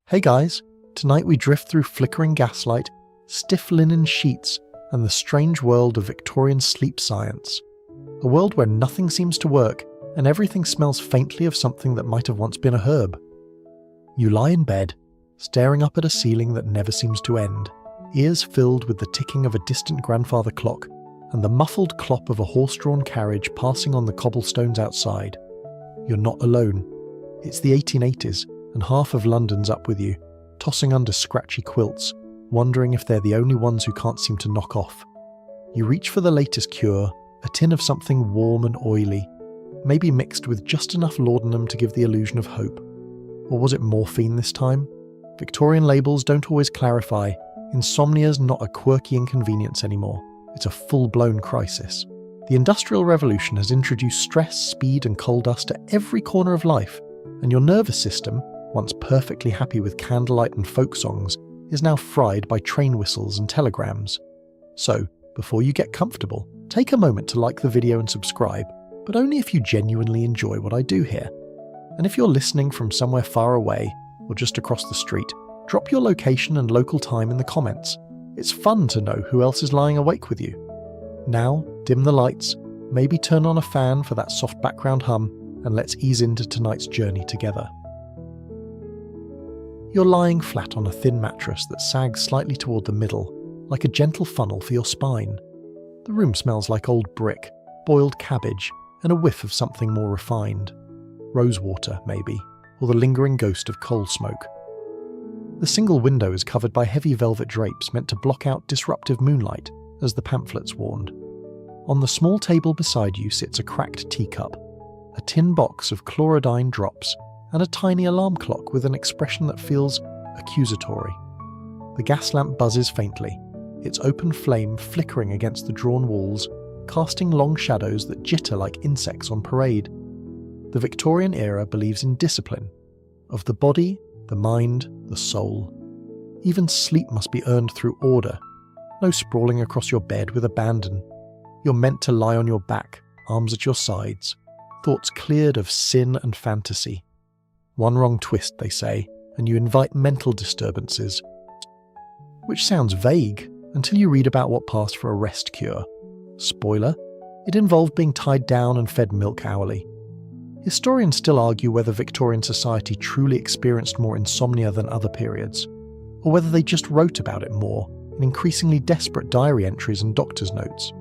Hey guys, tonight we drift through flickering gaslight, stiff linen sheets, and the strange world of Victorian sleep science. A world where nothing seems to work and everything smells faintly of something that might have once been a herb. You lie in bed, staring up at a ceiling that never seems to end, ears filled with the ticking of a distant grandfather clock and the muffled clop of a horse-drawn carriage passing on the cobblestones outside. You're not alone. It's the 1880s, and half of London's up with you, tossing under scratchy quilts, wondering if they're the only ones who can't seem to knock off. You reach for the latest cure, a tin of something warm and oily, maybe mixed with just enough laudanum to give the illusion of hope. Or was it morphine this time? Victorian labels don't always clarify. Insomnia's not a quirky inconvenience anymore. It's a full-blown crisis. The Industrial Revolution has introduced stress, speed and coal dust to every corner of life, and your nervous system, once perfectly happy with candlelight and folk songs, is now fried by train whistles and telegrams. So, before you get comfortable, take a moment to like the video and subscribe, but only if you genuinely enjoy what I do here. And if you're listening from somewhere far away, or just across the street, drop your location and local time in the comments. It's fun to know who else is lying awake with you. Now, dim the lights, maybe turn on a fan for that soft background hum, and let's ease into tonight's journey together. You're lying flat on a thin mattress that sags slightly toward the middle, like a gentle funnel for your spine. The room smells like old brick, boiled cabbage, and a whiff of something more refined. Rosewater, maybe, or the lingering ghost of coal smoke. The single window is covered by heavy velvet drapes meant to block out disruptive moonlight, as the pamphlets warned. On the small table beside you sits a cracked teacup, a tin box of chlorodyne drops, and a tiny alarm clock with an expression that feels accusatory. The gas lamp buzzes faintly, its open flame flickering against the drawn walls, casting long shadows that jitter like insects on parade. The Victorian era believes in discipline, of the body, the mind, the soul. Even sleep must be earned through order, no sprawling across your bed with abandon. You're meant to lie on your back, arms at your sides, thoughts cleared of sin and fantasy. One wrong twist, they say, and you invite mental disturbances. Which sounds vague, until you read about what passed for a rest cure. Spoiler, it involved being tied down and fed milk hourly. Historians still argue whether Victorian society truly experienced more insomnia than other periods, or whether they just wrote about it more in increasingly desperate diary entries and doctor's notes.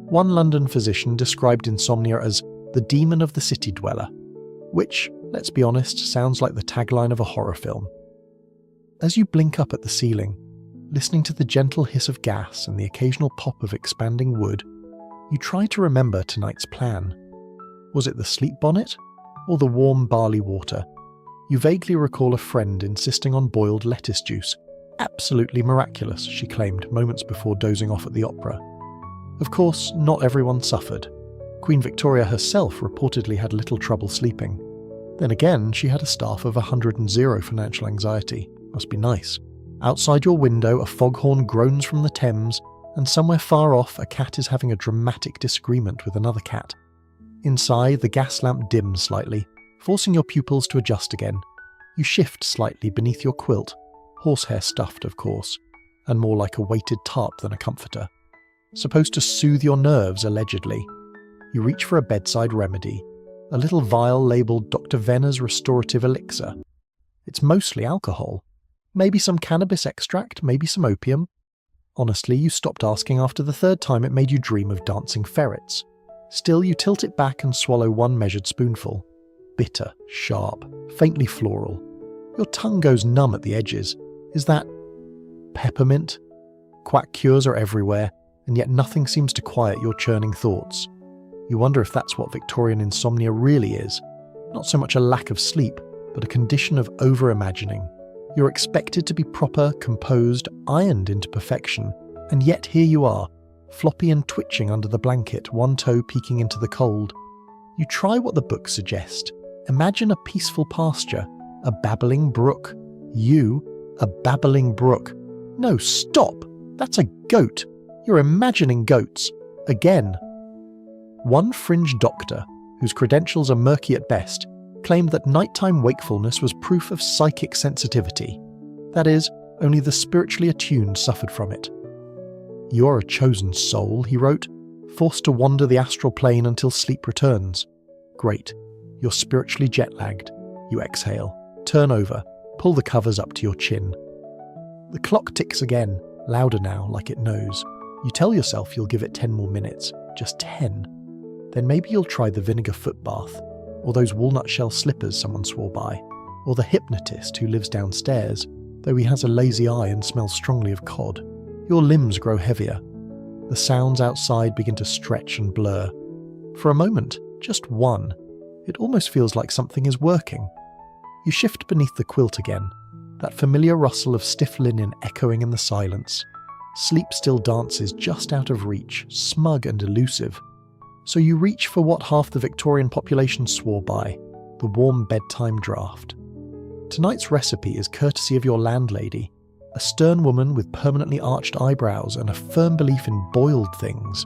One London physician described insomnia as the demon of the city dweller, which, let's be honest, sounds like the tagline of a horror film. As you blink up at the ceiling, listening to the gentle hiss of gas and the occasional pop of expanding wood, you try to remember tonight's plan. Was it the sleep bonnet, or the warm barley water? You vaguely recall a friend insisting on boiled lettuce juice. Absolutely miraculous, she claimed moments before dozing off at the opera. Of course, not everyone suffered. Queen Victoria herself reportedly had little trouble sleeping. Then again, she had a staff of 100 financial anxiety. Must be nice. Outside your window, a foghorn groans from the Thames, and somewhere far off, a cat is having a dramatic disagreement with another cat. Inside, the gas lamp dims slightly, forcing your pupils to adjust again. You shift slightly beneath your quilt, horsehair stuffed, of course, and more like a weighted tarp than a comforter. Supposed to soothe your nerves, allegedly. You reach for a bedside remedy, a little vial labelled Dr. Venner's restorative elixir. It's mostly alcohol. Maybe some cannabis extract, maybe some opium. Honestly, you stopped asking after the third time it made you dream of dancing ferrets. Still, you tilt it back and swallow one measured spoonful. Bitter, sharp, faintly floral. Your tongue goes numb at the edges. Is that peppermint? Quack cures are everywhere, and yet nothing seems to quiet your churning thoughts. You wonder if that's what Victorian insomnia really is. Not so much a lack of sleep, but a condition of over-imagining. You're expected to be proper, composed, ironed into perfection, and yet here you are, floppy and twitching under the blanket, one toe peeking into the cold. You try what the books suggest. Imagine a peaceful pasture, a babbling brook. You, a babbling brook. No, stop! That's a goat. You're imagining goats. Again. One fringe doctor, whose credentials are murky at best, claimed that nighttime wakefulness was proof of psychic sensitivity. That is, only the spiritually attuned suffered from it. "You are a chosen soul," he wrote, "forced to wander the astral plane until sleep returns. Great. You're spiritually jet-lagged. You exhale, turn over, pull the covers up to your chin. The clock ticks again, louder now, like it knows. You tell yourself you'll give it 10 more minutes, just 10. Then maybe you'll try the vinegar foot bath, or those walnut shell slippers someone swore by, or the hypnotist who lives downstairs, though he has a lazy eye and smells strongly of cod. Your limbs grow heavier. The sounds outside begin to stretch and blur. For a moment, just one, it almost feels like something is working. You shift beneath the quilt again, that familiar rustle of stiff linen echoing in the silence. Sleep still dances just out of reach, smug and elusive. So you reach for what half the Victorian population swore by, the warm bedtime draught. Tonight's recipe is courtesy of your landlady, a stern woman with permanently arched eyebrows and a firm belief in boiled things.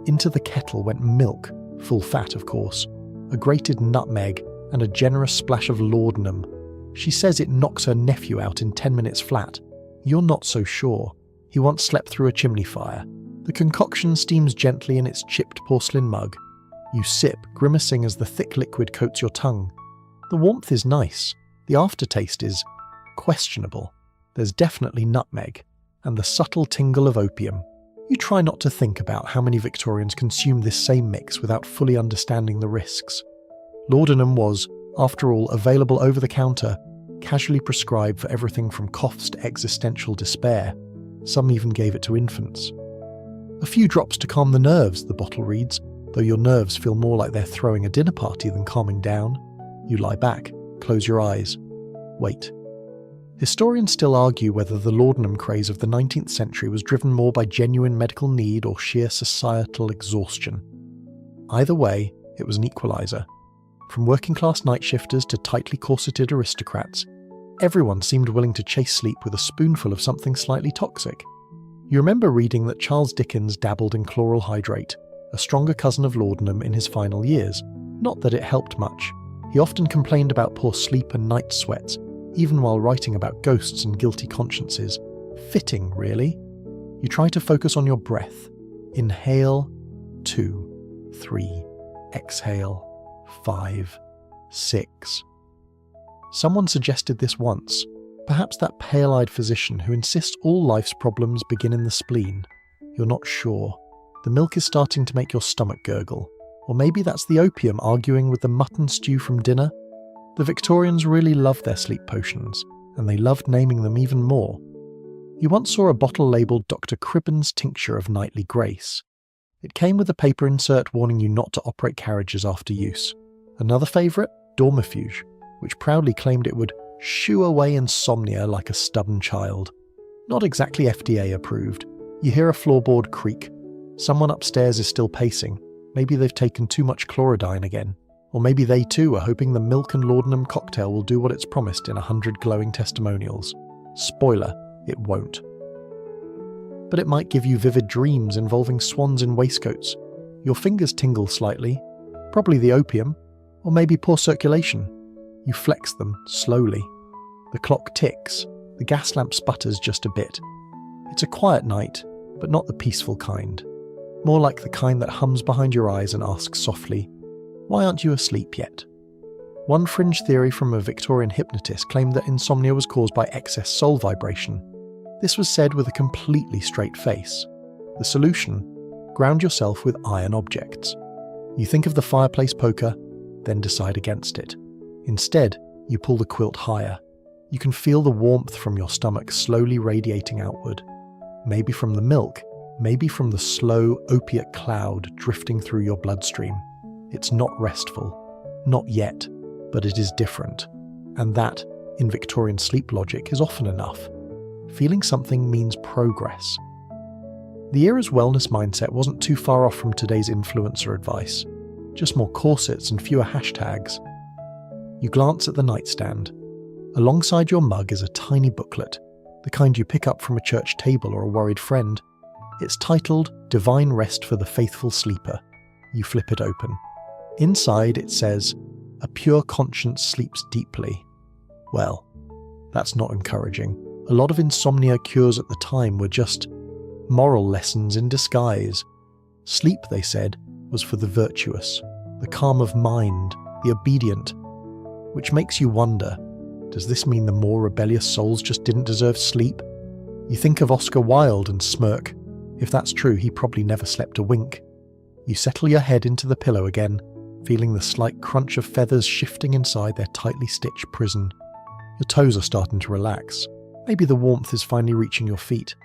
Into the kettle went milk, full fat of course, a grated nutmeg, and a generous splash of laudanum. She says it knocks her nephew out in 10 minutes flat. You're not so sure. He once slept through a chimney fire. The concoction steams gently in its chipped porcelain mug. You sip, grimacing as the thick liquid coats your tongue. The warmth is nice. The aftertaste is questionable. There's definitely nutmeg, and the subtle tingle of opium. You try not to think about how many Victorians consume this same mix without fully understanding the risks. Laudanum was, after all, available over the counter, casually prescribed for everything from coughs to existential despair. Some even gave it to infants. "A few drops to calm the nerves," the bottle reads, though your nerves feel more like they're throwing a dinner party than calming down. You lie back, close your eyes. Wait. Historians still argue whether the laudanum craze of the 19th century was driven more by genuine medical need or sheer societal exhaustion. Either way, it was an equalizer. From working-class night shifters to tightly corseted aristocrats, everyone seemed willing to chase sleep with a spoonful of something slightly toxic. You remember reading that Charles Dickens dabbled in chloral hydrate, a stronger cousin of laudanum, in his final years. Not that it helped much. He often complained about poor sleep and night sweats, even while writing about ghosts and guilty consciences. Fitting, really. You try to focus on your breath. Inhale, 2, 3, exhale, 5, 6. Someone suggested this once, perhaps that pale-eyed physician who insists all life's problems begin in the spleen. You're not sure. The milk is starting to make your stomach gurgle. Or maybe that's the opium arguing with the mutton stew from dinner. The Victorians really loved their sleep potions, and they loved naming them even more. You once saw a bottle labelled Dr. Cribben's Tincture of Nightly Grace. It came with a paper insert warning you not to operate carriages after use. Another favourite? Dormifuge, which proudly claimed it would shoo away insomnia like a stubborn child. Not exactly FDA approved. You hear a floorboard creak. Someone upstairs is still pacing. Maybe they've taken too much chlorodyne again. Or maybe they too are hoping the milk and laudanum cocktail will do what it's promised in 100 glowing testimonials. Spoiler, it won't. But it might give you vivid dreams involving swans in waistcoats. Your fingers tingle slightly. Probably the opium. Or maybe poor circulation. You flex them, slowly. The clock ticks. The gas lamp sputters just a bit. It's a quiet night, but not the peaceful kind. More like the kind that hums behind your eyes and asks softly, "Why aren't you asleep yet?" One fringe theory from a Victorian hypnotist claimed that insomnia was caused by excess soul vibration. This was said with a completely straight face. The solution? Ground yourself with iron objects. You think of the fireplace poker, then decide against it. Instead, you pull the quilt higher. You can feel the warmth from your stomach slowly radiating outward. Maybe from the milk, maybe from the slow opiate cloud drifting through your bloodstream. It's not restful. Not yet, but it is different. And that, in Victorian sleep logic, is often enough. Feeling something means progress. The era's wellness mindset wasn't too far off from today's influencer advice. Just more corsets and fewer hashtags. You glance at the nightstand. Alongside your mug is a tiny booklet, the kind you pick up from a church table or a worried friend. It's titled Divine Rest for the Faithful Sleeper. You flip it open. Inside it says, a pure conscience sleeps deeply. Well, that's not encouraging. A lot of insomnia cures at the time were just moral lessons in disguise. Sleep, they said, was for the virtuous, the calm of mind, the obedient. Which makes you wonder, does this mean the more rebellious souls just didn't deserve sleep? You think of Oscar Wilde and smirk. If that's true, he probably never slept a wink. You settle your head into the pillow again, feeling the slight crunch of feathers shifting inside their tightly stitched prison. Your toes are starting to relax. Maybe the warmth is finally reaching your feet.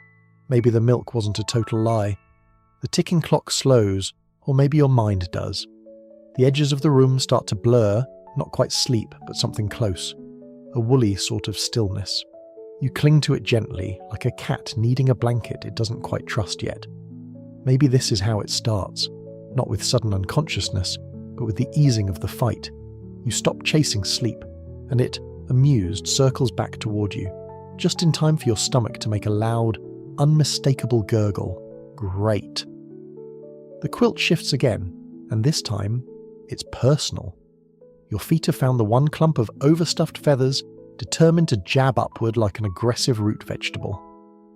Maybe the milk wasn't a total lie. The ticking clock slows, or maybe your mind does. The edges of the room start to blur, not quite sleep, but something close. A woolly sort of stillness. You cling to it gently, like a cat needing a blanket it doesn't quite trust yet. Maybe this is how it starts, not with sudden unconsciousness, but with the easing of the fight. You stop chasing sleep, and it, amused, circles back toward you, just in time for your stomach to make a loud, unmistakable gurgle. Great. The quilt shifts again, and this time, it's personal. Your feet have found the one clump of overstuffed feathers, determined to jab upward like an aggressive root vegetable.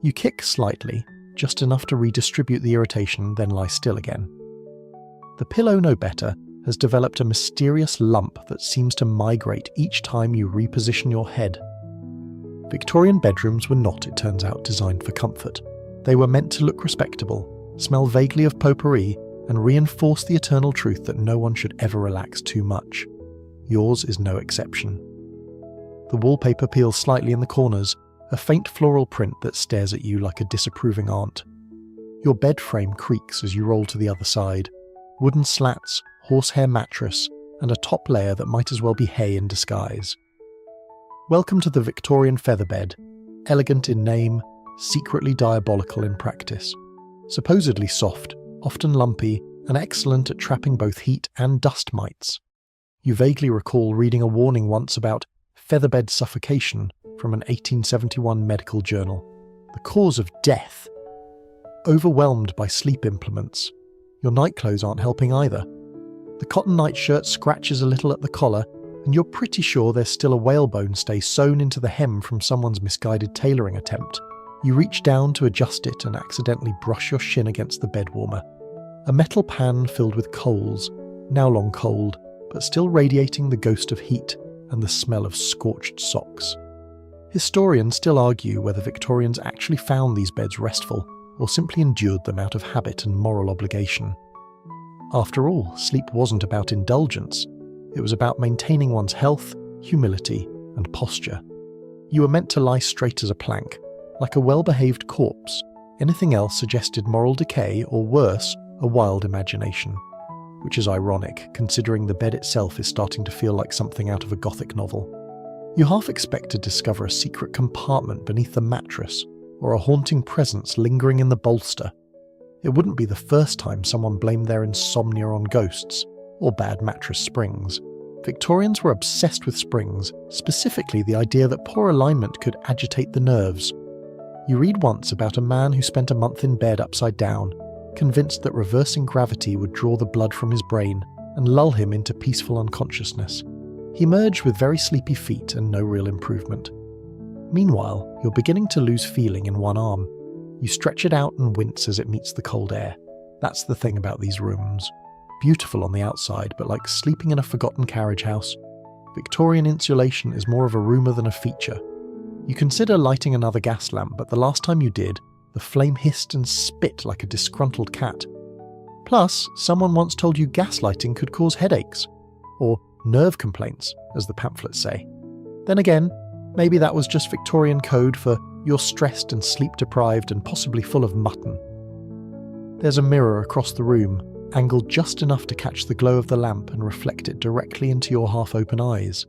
You kick slightly, just enough to redistribute the irritation, then lie still again. The pillow, no better, has developed a mysterious lump that seems to migrate each time you reposition your head. Victorian bedrooms were not, it turns out, designed for comfort. They were meant to look respectable, smell vaguely of potpourri, and reinforce the eternal truth that no one should ever relax too much. Yours is no exception. The wallpaper peels slightly in the corners, a faint floral print that stares at you like a disapproving aunt. Your bed frame creaks as you roll to the other side. Wooden slats, horsehair mattress, and a top layer that might as well be hay in disguise. Welcome to the Victorian featherbed, elegant in name, secretly diabolical in practice. Supposedly soft, often lumpy, and excellent at trapping both heat and dust mites. You vaguely recall reading a warning once about featherbed suffocation from an 1871 medical journal. The cause of death. Overwhelmed by sleep implements. Your nightclothes aren't helping either. The cotton nightshirt scratches a little at the collar, and you're pretty sure there's still a whalebone stay sewn into the hem from someone's misguided tailoring attempt. You reach down to adjust it and accidentally brush your shin against the bed warmer. A metal pan filled with coals, now long cold, but still radiating the ghost of heat and the smell of scorched socks. Historians still argue whether Victorians actually found these beds restful or simply endured them out of habit and moral obligation. After all, sleep wasn't about indulgence. It was about maintaining one's health, humility, and posture. You were meant to lie straight as a plank, like a well-behaved corpse. Anything else suggested moral decay or worse, a wild imagination. Which is ironic, considering the bed itself is starting to feel like something out of a Gothic novel. You half expect to discover a secret compartment beneath the mattress, or a haunting presence lingering in the bolster. It wouldn't be the first time someone blamed their insomnia on ghosts, or bad mattress springs. Victorians were obsessed with springs, specifically the idea that poor alignment could agitate the nerves. You read once about a man who spent a month in bed upside down, convinced that reversing gravity would draw the blood from his brain and lull him into peaceful unconsciousness. He emerged with very sleepy feet and no real improvement. Meanwhile, you're beginning to lose feeling in one arm. You stretch it out and wince as it meets the cold air. That's the thing about these rooms. Beautiful on the outside, but like sleeping in a forgotten carriage house. Victorian insulation is more of a rumour than a feature. You consider lighting another gas lamp, but the last time you did, the flame hissed and spit like a disgruntled cat. Plus, someone once told you gaslighting could cause headaches. Or nerve complaints, as the pamphlets say. Then again, maybe that was just Victorian code for you're stressed and sleep-deprived and possibly full of mutton. There's a mirror across the room, angled just enough to catch the glow of the lamp and reflect it directly into your half-open eyes.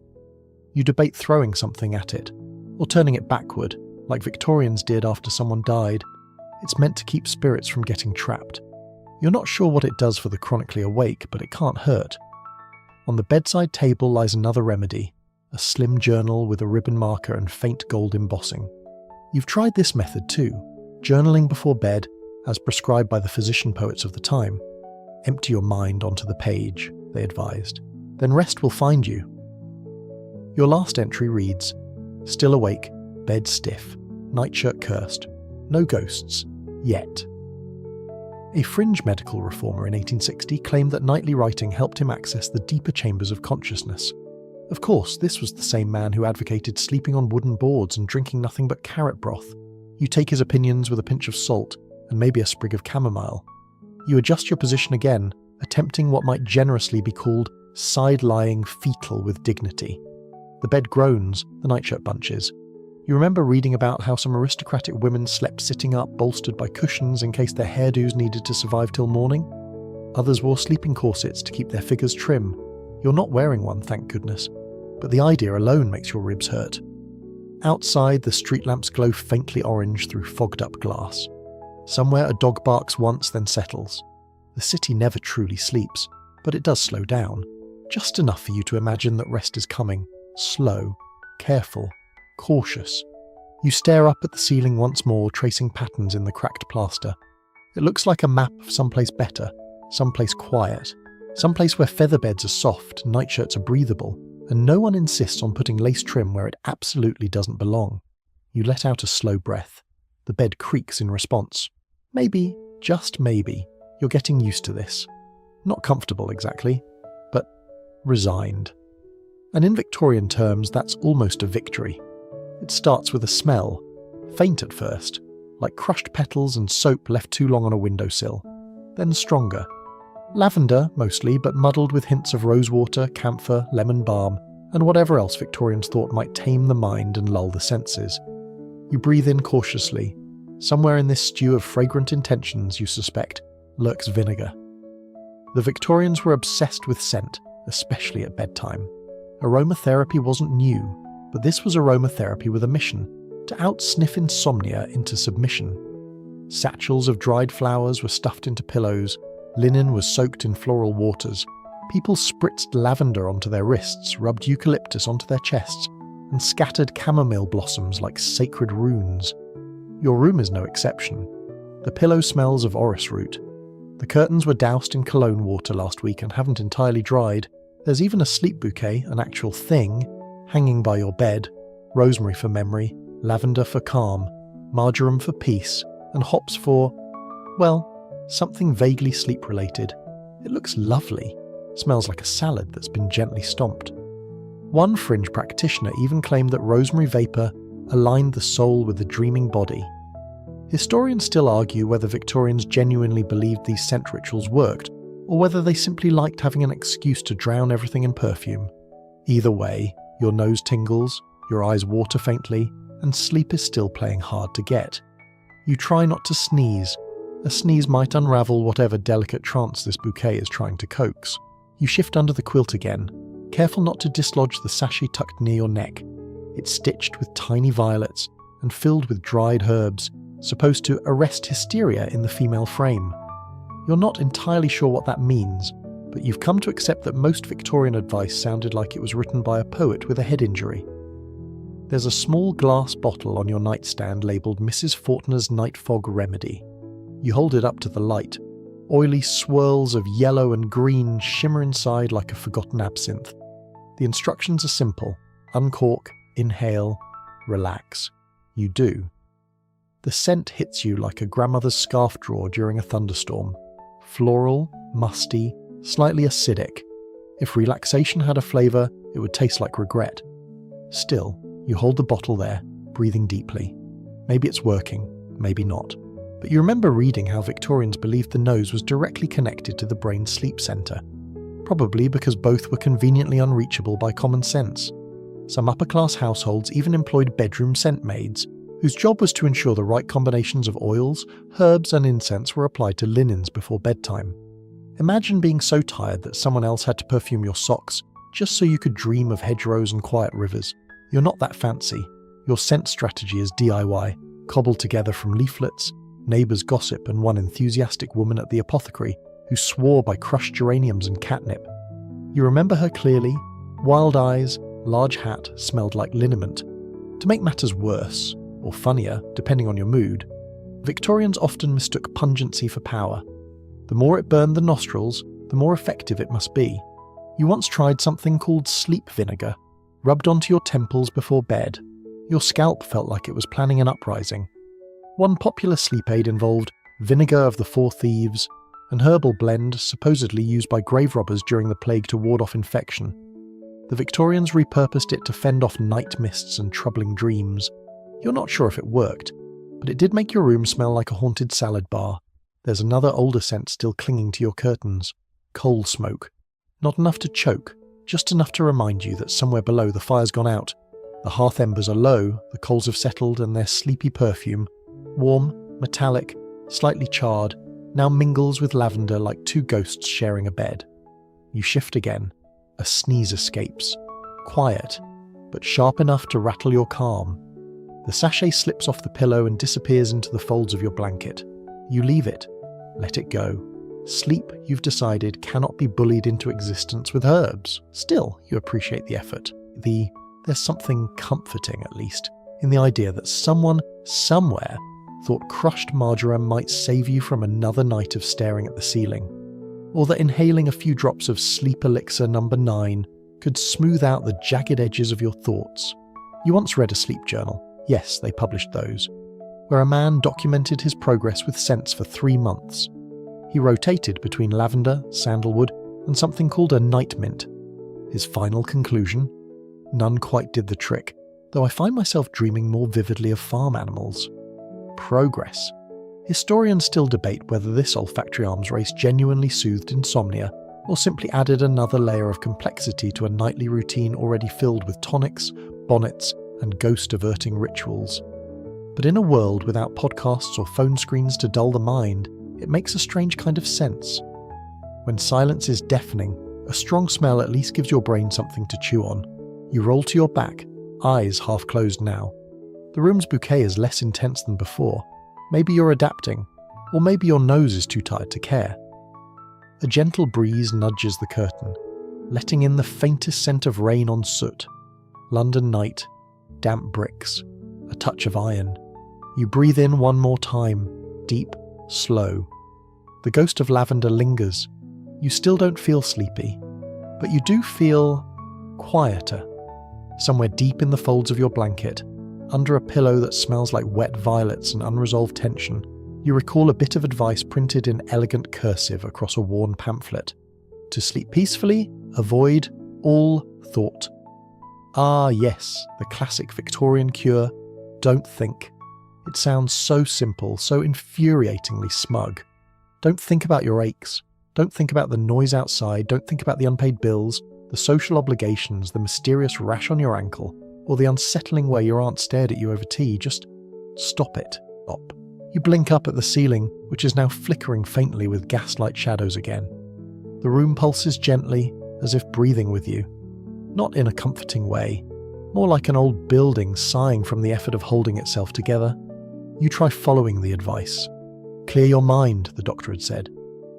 You debate throwing something at it, or turning it backward, like Victorians did after someone died. It's meant to keep spirits from getting trapped. You're not sure what it does for the chronically awake, but it can't hurt. On the bedside table lies another remedy, a slim journal with a ribbon marker and faint gold embossing. You've tried this method too, journaling before bed, as prescribed by the physician poets of the time. Empty your mind onto the page, they advised. then rest will find you. Your last entry reads, "Still awake, bed stiff, nightshirt cursed, no ghosts, yet." A fringe medical reformer in 1860 claimed that nightly writing helped him access the deeper chambers of consciousness. Of course, this was the same man who advocated sleeping on wooden boards and drinking nothing but carrot broth. You take his opinions with a pinch of salt and maybe a sprig of chamomile. You adjust your position again, attempting what might generously be called side-lying fetal with dignity. The bed groans, the nightshirt bunches. You remember reading about how some aristocratic women slept sitting up, bolstered by cushions in case their hairdos needed to survive till morning? Others wore sleeping corsets to keep their figures trim. You're not wearing one, thank goodness, but the idea alone makes your ribs hurt. Outside, the street lamps glow faintly orange through fogged-up glass. Somewhere a dog barks once, then settles. The city never truly sleeps, but it does slow down, just enough for you to imagine that rest is coming, slow, careful, cautious. You stare up at the ceiling once more, tracing patterns in the cracked plaster. It looks like a map of someplace better, someplace quiet, someplace where feather beds are soft, nightshirts are breathable, and no one insists on putting lace trim where it absolutely doesn't belong. You let out a slow breath. The bed creaks in response. Maybe, just maybe, you're getting used to this. Not comfortable exactly, but resigned. And in Victorian terms, that's almost a victory. It starts with a smell, faint at first, like crushed petals and soap left too long on a windowsill, then stronger. Lavender, mostly, but muddled with hints of rosewater, camphor, lemon balm, and whatever else Victorians thought might tame the mind and lull the senses. You breathe in cautiously. Somewhere in this stew of fragrant intentions, you suspect, lurks vinegar. The Victorians were obsessed with scent, especially at bedtime. Aromatherapy wasn't new, but this was aromatherapy with a mission, to outsniff insomnia into submission. Satchels of dried flowers were stuffed into pillows, linen was soaked in floral waters, people spritzed lavender onto their wrists, rubbed eucalyptus onto their chests, and scattered chamomile blossoms like sacred runes. Your room is no exception. The pillow smells of orris root. The curtains were doused in cologne water last week and haven't entirely dried. There's even a sleep bouquet, an actual thing, hanging by your bed, rosemary for memory, lavender for calm, marjoram for peace, and hops for, well, something vaguely sleep-related. It looks lovely. Smells like a salad that's been gently stomped. One fringe practitioner even claimed that rosemary vapour aligned the soul with the dreaming body. Historians still argue whether Victorians genuinely believed these scent rituals worked, or whether they simply liked having an excuse to drown everything in perfume. Either way, your nose tingles, your eyes water faintly, and sleep is still playing hard to get. You try not to sneeze. A sneeze might unravel whatever delicate trance this bouquet is trying to coax. You shift under the quilt again, careful not to dislodge the sachet tucked near your neck. It's stitched with tiny violets and filled with dried herbs, supposed to arrest hysteria in the female frame. You're not entirely sure what that means, but you've come to accept that most Victorian advice sounded like it was written by a poet with a head injury. There's a small glass bottle on your nightstand labelled Mrs. Fortner's Night Fog Remedy. You hold it up to the light. Oily swirls of yellow and green shimmer inside like a forgotten absinthe. The instructions are simple. Uncork, inhale, relax. You do. The scent hits you like a grandmother's scarf drawer during a thunderstorm. Floral, musty, slightly acidic. If relaxation had a flavour, it would taste like regret. Still, you hold the bottle there, breathing deeply. Maybe it's working, maybe not. But you remember reading how Victorians believed the nose was directly connected to the brain's sleep centre. Probably because both were conveniently unreachable by common sense. Some upper-class households even employed bedroom scent maids, whose job was to ensure the right combinations of oils, herbs and incense were applied to linens before bedtime. Imagine being so tired that someone else had to perfume your socks just so you could dream of hedgerows and quiet rivers. You're not that fancy. Your scent strategy is DIY, cobbled together from leaflets, neighbours' gossip and one enthusiastic woman at the apothecary who swore by crushed geraniums and catnip. You remember her clearly. Wild eyes, large hat, smelled like liniment. To make matters worse, or funnier, depending on your mood, Victorians often mistook pungency for power. The more it burned the nostrils, the more effective it must be. You once tried something called sleep vinegar, rubbed onto your temples before bed. Your scalp felt like it was planning an uprising. One popular sleep aid involved vinegar of the four thieves, an herbal blend supposedly used by grave robbers during the plague to ward off infection. The Victorians repurposed it to fend off night mists and troubling dreams. You're not sure if it worked, but it did make your room smell like a haunted salad bar. There's another older scent still clinging to your curtains. Coal smoke. Not enough to choke, just enough to remind you that somewhere below the fire's gone out. The hearth embers are low, the coals have settled, and their sleepy perfume, warm, metallic, slightly charred, now mingles with lavender like two ghosts sharing a bed. You shift again. A sneeze escapes. Quiet, but sharp enough to rattle your calm. The sachet slips off the pillow and disappears into the folds of your blanket. You leave it. Let it go. Sleep, you've decided, cannot be bullied into existence with herbs. Still, you appreciate the effort. There's something comforting, at least, in the idea that someone, somewhere, thought crushed marjoram might save you from another night of staring at the ceiling. Or that inhaling a few drops of sleep elixir number 9 could smooth out the jagged edges of your thoughts. You once read a sleep journal. Yes, they published those, where a man documented his progress with scents for 3 months. He rotated between lavender, sandalwood, and something called a night mint. His final conclusion? None quite did the trick, though I find myself dreaming more vividly of farm animals. Progress. Historians still debate whether this olfactory arms race genuinely soothed insomnia, or simply added another layer of complexity to a nightly routine already filled with tonics, bonnets, and ghost-averting rituals. But in a world without podcasts or phone screens to dull the mind, it makes a strange kind of sense. When silence is deafening, a strong smell at least gives your brain something to chew on. You roll to your back, eyes half closed now. The room's bouquet is less intense than before. Maybe you're adapting, or maybe your nose is too tired to care. A gentle breeze nudges the curtain, letting in the faintest scent of rain on soot. London night, damp bricks, a touch of iron. You breathe in one more time, deep, slow. The ghost of lavender lingers. You still don't feel sleepy, but you do feel quieter. Somewhere deep in the folds of your blanket, under a pillow that smells like wet violets and unresolved tension, you recall a bit of advice printed in elegant cursive across a worn pamphlet. To sleep peacefully, avoid all thought. Ah yes, the classic Victorian cure, don't think. It sounds so simple, so infuriatingly smug. Don't think about your aches. Don't think about the noise outside. Don't think about the unpaid bills, the social obligations, the mysterious rash on your ankle, or the unsettling way your aunt stared at you over tea. Just stop it. Stop. You blink up at the ceiling, which is now flickering faintly with gaslight shadows again. The room pulses gently, as if breathing with you. Not in a comforting way, more like an old building sighing from the effort of holding itself together. You try following the advice. Clear your mind, the doctor had said.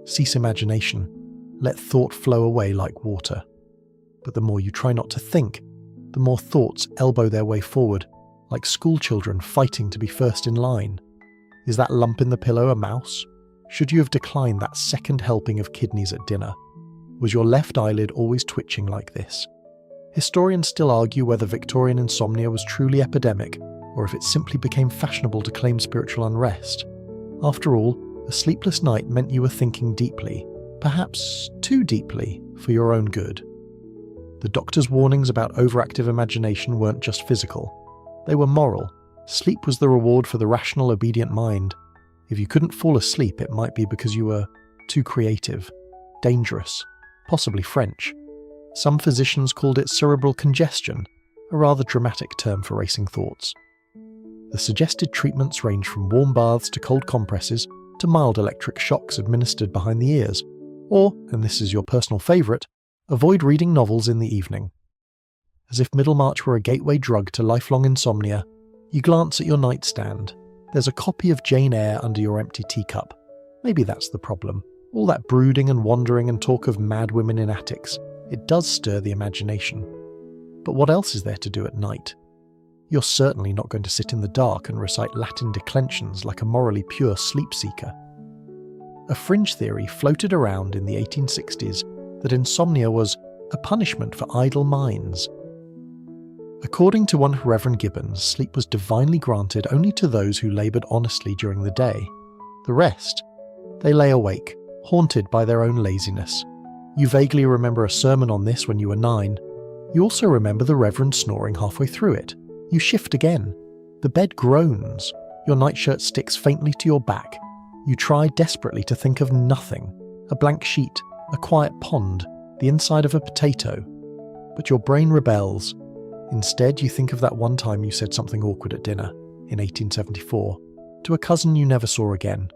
Cease imagination. Let thought flow away like water. But the more you try not to think, the more thoughts elbow their way forward, like schoolchildren fighting to be first in line. Is that lump in the pillow a mouse? Should you have declined that second helping of kidneys at dinner? Was your left eyelid always twitching like this? Historians still argue whether Victorian insomnia was truly epidemic, or if it simply became fashionable to claim spiritual unrest. After all, a sleepless night meant you were thinking deeply, perhaps too deeply, for your own good. The doctor's warnings about overactive imagination weren't just physical. They were moral. Sleep was the reward for the rational, obedient mind. If you couldn't fall asleep, it might be because you were too creative, dangerous, possibly French. Some physicians called it cerebral congestion, a rather dramatic term for racing thoughts. The suggested treatments range from warm baths to cold compresses to mild electric shocks administered behind the ears, or, and this is your personal favourite, avoid reading novels in the evening. As if Middlemarch were a gateway drug to lifelong insomnia, you glance at your nightstand. There's a copy of Jane Eyre under your empty teacup. Maybe that's the problem. All that brooding and wandering and talk of mad women in attics. It does stir the imagination. But what else is there to do at night? You're certainly not going to sit in the dark and recite Latin declensions like a morally pure sleep seeker. A fringe theory floated around in the 1860s that insomnia was a punishment for idle minds. According to one Reverend Gibbons, sleep was divinely granted only to those who laboured honestly during the day. The rest, they lay awake, haunted by their own laziness. You vaguely remember a sermon on this when you were 9. You also remember the Reverend snoring halfway through it. You shift again. The bed groans. Your nightshirt sticks faintly to your back. You try desperately to think of nothing. A blank sheet, a quiet pond, the inside of a potato. But your brain rebels. Instead, you think of that one time you said something awkward at dinner, in 1874, to a cousin you never saw again.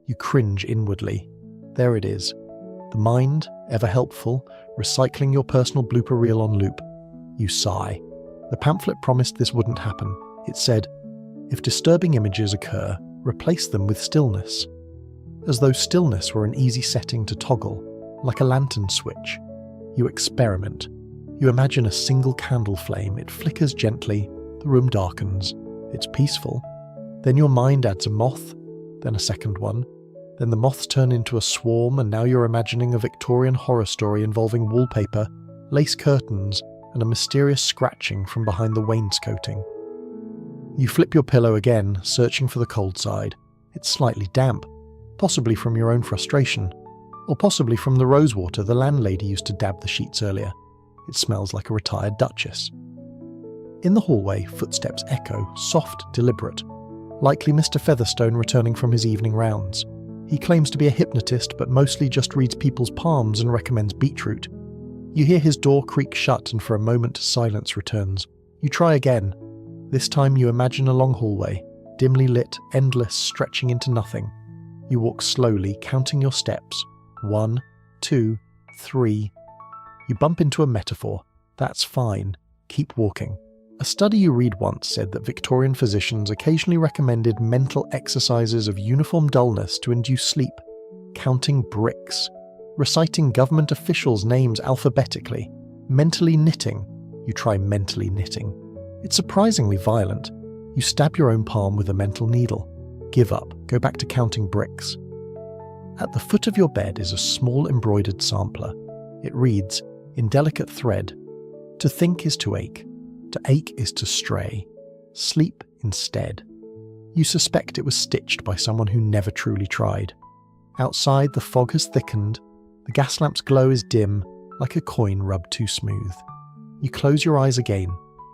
You cringe inwardly. There it is. The mind, ever helpful, recycling your personal blooper reel on loop. You sigh. The pamphlet promised this wouldn't happen. It said, if disturbing images occur, replace them with stillness. As though stillness were an easy setting to toggle, like a lantern switch. You experiment. You imagine a single candle flame. It flickers gently. The room darkens. It's peaceful. Then your mind adds a moth, then a second one. Then the moths turn into a swarm, and now you're imagining a Victorian horror story involving wallpaper, lace curtains, and a mysterious scratching from behind the wainscoting. You flip your pillow again, searching for the cold side. It's slightly damp, possibly from your own frustration, or possibly from the rosewater the landlady used to dab the sheets earlier. It smells like a retired duchess. In the hallway, footsteps echo, soft, deliberate. Likely Mr. Featherstone returning from his evening rounds. He claims to be a hypnotist, but mostly just reads people's palms and recommends beetroot. You hear his door creak shut, and for a moment silence returns. You try again. This time you imagine a long hallway, dimly lit, endless, stretching into nothing. You walk slowly, counting your steps. 1, 2, 3. You bump into a metaphor. That's fine. Keep walking. A study you read once said that Victorian physicians occasionally recommended mental exercises of uniform dullness to induce sleep. Counting bricks. Reciting government officials' names alphabetically. Mentally knitting. You try mentally knitting. It's surprisingly violent. You stab your own palm with a mental needle. Give up. Go back to counting bricks. At the foot of your bed is a small embroidered sampler. It reads, in delicate thread, to think is to ache. To ache is to stray. Sleep instead. You suspect it was stitched by someone who never truly tried. Outside, the fog has thickened. The gas lamp's glow is dim, like a coin rubbed too smooth. You close your eyes again.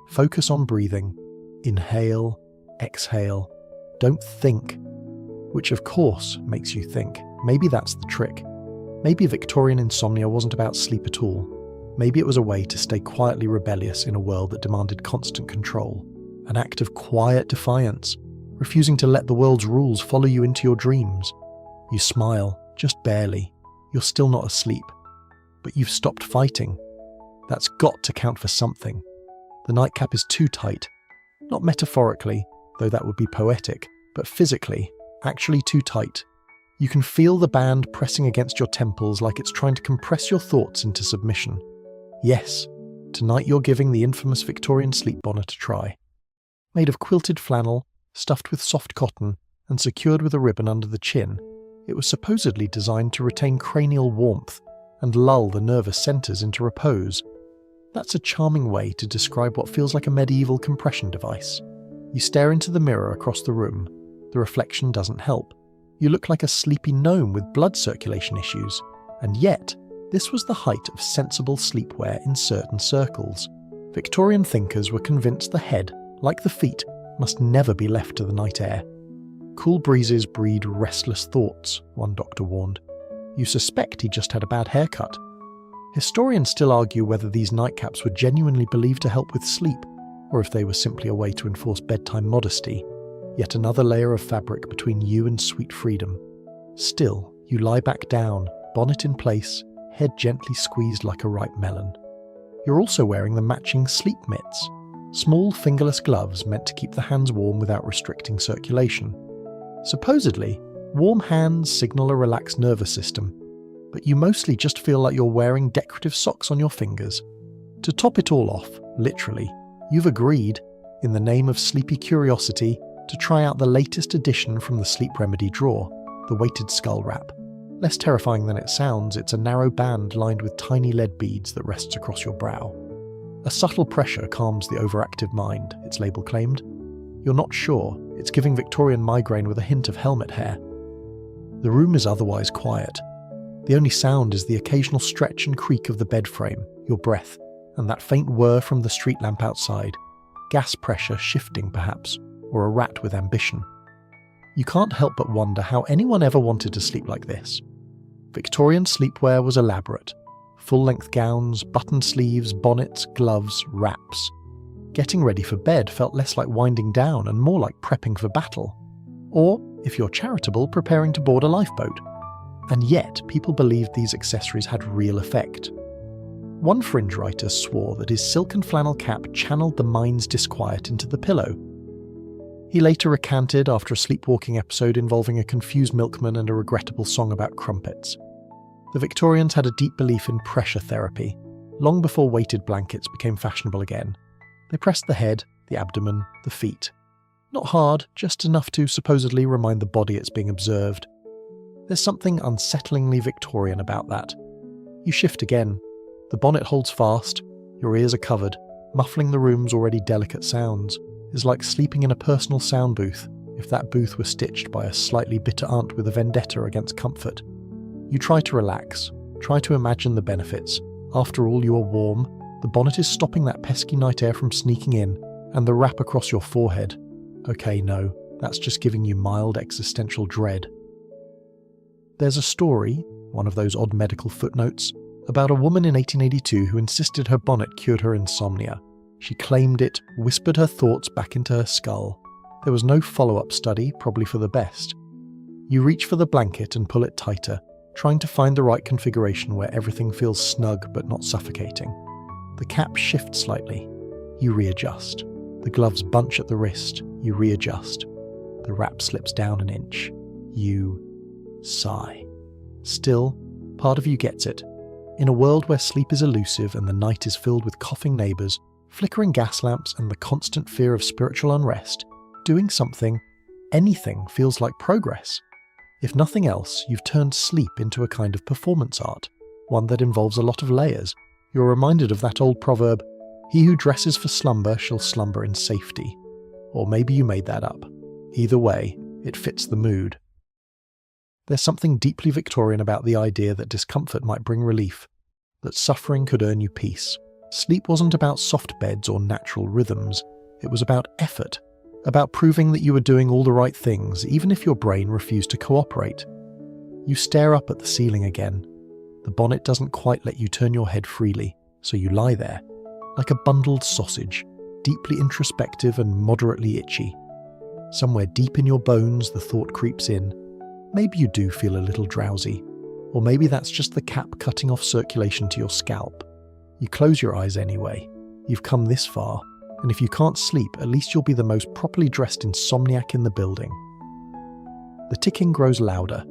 Focus on breathing. Inhale, exhale. Don't think. Which, of course, makes you think. Maybe that's the trick. Maybe Victorian insomnia wasn't about sleep at all. Maybe it was a way to stay quietly rebellious in a world that demanded constant control. An act of quiet defiance, refusing to let the world's rules follow you into your dreams. You smile, just barely. You're still not asleep. But you've stopped fighting. That's got to count for something. The nightcap is too tight. Not metaphorically, though that would be poetic, but physically, actually too tight. You can feel the band pressing against your temples like it's trying to compress your thoughts into submission. Yes, tonight you're giving the infamous Victorian sleep bonnet a try. Made of quilted flannel, stuffed with soft cotton, and secured with a ribbon under the chin, it was supposedly designed to retain cranial warmth and lull the nervous centres into repose. That's a charming way to describe what feels like a medieval compression device. You stare into the mirror across the room. The reflection doesn't help. You look like a sleepy gnome with blood circulation issues, and yet, this was the height of sensible sleepwear in certain circles. Victorian thinkers were convinced the head, like the feet, must never be left to the night air. Cool breezes breed restless thoughts, one doctor warned. You suspect he just had a bad haircut. Historians still argue whether these nightcaps were genuinely believed to help with sleep, or if they were simply a way to enforce bedtime modesty. Yet another layer of fabric between you and sweet freedom. Still, you lie back down, bonnet in place, head gently squeezed like a ripe melon. You're also wearing the matching sleep mitts, small fingerless gloves meant to keep the hands warm without restricting circulation. Supposedly, warm hands signal a relaxed nervous system, but you mostly just feel like you're wearing decorative socks on your fingers. To top it all off, literally, you've agreed, in the name of sleepy curiosity, to try out the latest addition from the sleep remedy drawer, the weighted skull wrap. Less terrifying than it sounds, it's a narrow band lined with tiny lead beads that rests across your brow. A subtle pressure calms the overactive mind, its label claimed. You're not sure, it's giving Victorian migraine with a hint of helmet hair. The room is otherwise quiet. The only sound is the occasional stretch and creak of the bed frame, your breath, and that faint whir from the street lamp outside. Gas pressure shifting, perhaps, or a rat with ambition. You can't help but wonder how anyone ever wanted to sleep like this. Victorian sleepwear was elaborate. Full-length gowns, buttoned sleeves, bonnets, gloves, wraps. Getting ready for bed felt less like winding down and more like prepping for battle. Or, if you're charitable, preparing to board a lifeboat. And yet, people believed these accessories had real effect. One fringe writer swore that his silk and flannel cap channeled the mind's disquiet into the pillow. He later recanted after a sleepwalking episode involving a confused milkman and a regrettable song about crumpets. The Victorians had a deep belief in pressure therapy, long before weighted blankets became fashionable again. They pressed the head, the abdomen, the feet. Not hard, just enough to supposedly remind the body it's being observed. There's something unsettlingly Victorian about that. You shift again. The bonnet holds fast, your ears are covered, muffling the room's already delicate sounds. Is like sleeping in a personal sound booth, if that booth were stitched by a slightly bitter aunt with a vendetta against comfort. You try to relax, try to imagine the benefits. After all, you are warm, the bonnet is stopping that pesky night air from sneaking in, and the wrap across your forehead. Okay, no, that's just giving you mild existential dread. There's a story, one of those odd medical footnotes, about a woman in 1882 who insisted her bonnet cured her insomnia. She claimed it whispered her thoughts back into her skull. There was no follow-up study, probably for the best. You reach for the blanket and pull it tighter, trying to find the right configuration where everything feels snug but not suffocating. The cap shifts slightly. You readjust. The gloves bunch at the wrist. You readjust. The wrap slips down an inch. You sigh. Still, part of you gets it. In a world where sleep is elusive and the night is filled with coughing neighbours, flickering gas lamps and the constant fear of spiritual unrest, doing something, anything, feels like progress. If nothing else, you've turned sleep into a kind of performance art, one that involves a lot of layers. You're reminded of that old proverb, "He who dresses for slumber shall slumber in safety." Or maybe you made that up. Either way, it fits the mood. There's something deeply Victorian about the idea that discomfort might bring relief, that suffering could earn you peace. Sleep wasn't about soft beds or natural rhythms. It was about effort, about proving that you were doing all the right things, even if your brain refused to cooperate. You stare up at the ceiling again. The bonnet doesn't quite let you turn your head freely, so you lie there, like a bundled sausage, deeply introspective and moderately itchy. Somewhere deep in your bones, the thought creeps in. Maybe you do feel a little drowsy, or maybe that's just the cap cutting off circulation to your scalp. You close your eyes anyway. You've come this far, and if you can't sleep, at least you'll be the most properly dressed insomniac in the building. The ticking grows louder,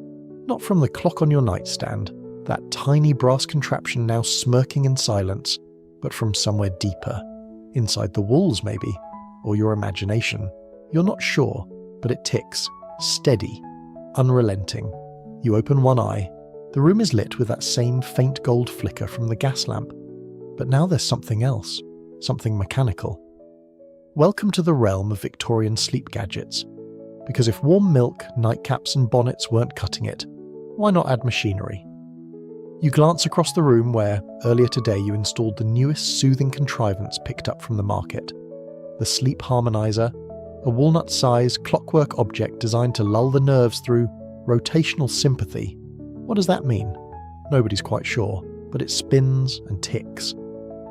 not from the clock on your nightstand, that tiny brass contraption now smirking in silence, but from somewhere deeper, inside the walls maybe, or your imagination. You're not sure, but it ticks, steady, unrelenting. You open one eye. The room is lit with that same faint gold flicker from the gas lamp. But now there's something else, something mechanical. Welcome to the realm of Victorian sleep gadgets. Because if warm milk, nightcaps and bonnets weren't cutting it, why not add machinery? You glance across the room where, earlier today, you installed the newest soothing contrivance picked up from the market. The sleep harmonizer, a walnut-sized clockwork object designed to lull the nerves through rotational sympathy. What does that mean? Nobody's quite sure, but it spins and ticks,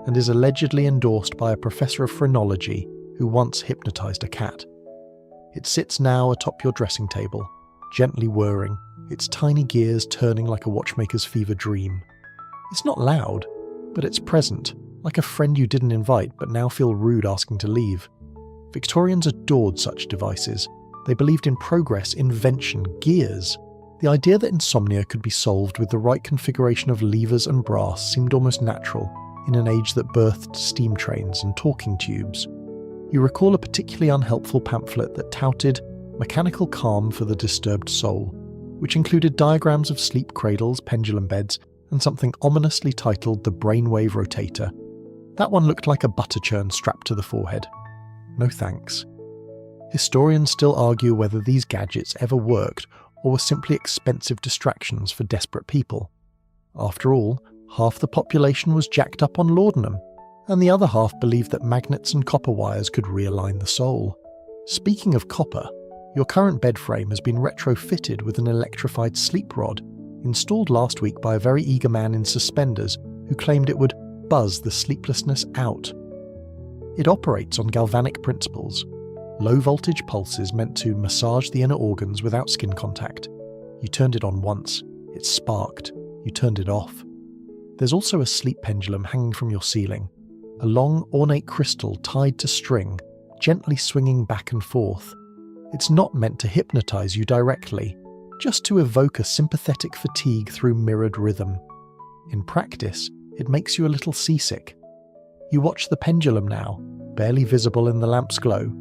and is allegedly endorsed by a professor of phrenology who once hypnotized a cat. It sits now atop your dressing table, gently whirring, its tiny gears turning like a watchmaker's fever dream. It's not loud, but it's present, like a friend you didn't invite but now feel rude asking to leave. Victorians adored such devices. They believed in progress, invention, gears. The idea that insomnia could be solved with the right configuration of levers and brass seemed almost natural in an age that birthed steam trains and talking tubes. You recall a particularly unhelpful pamphlet that touted mechanical calm for the disturbed soul, which included diagrams of sleep cradles, pendulum beds, and something ominously titled the brainwave rotator. That one looked like a butter churn strapped to the forehead. No thanks. Historians still argue whether these gadgets ever worked or were simply expensive distractions for desperate people. After all, half the population was jacked up on laudanum, and the other half believed that magnets and copper wires could realign the soul. Speaking of copper, your current bed frame has been retrofitted with an electrified sleep rod, installed last week by a very eager man in suspenders who claimed it would buzz the sleeplessness out. It operates on galvanic principles, low-voltage pulses meant to massage the inner organs without skin contact. You turned it on once, it sparked, you turned it off. There's also a sleep pendulum hanging from your ceiling, a long, ornate crystal tied to string, gently swinging back and forth. It's not meant to hypnotize you directly, just to evoke a sympathetic fatigue through mirrored rhythm. In practice, it makes you a little seasick. You watch the pendulum now, barely visible in the lamp's glow.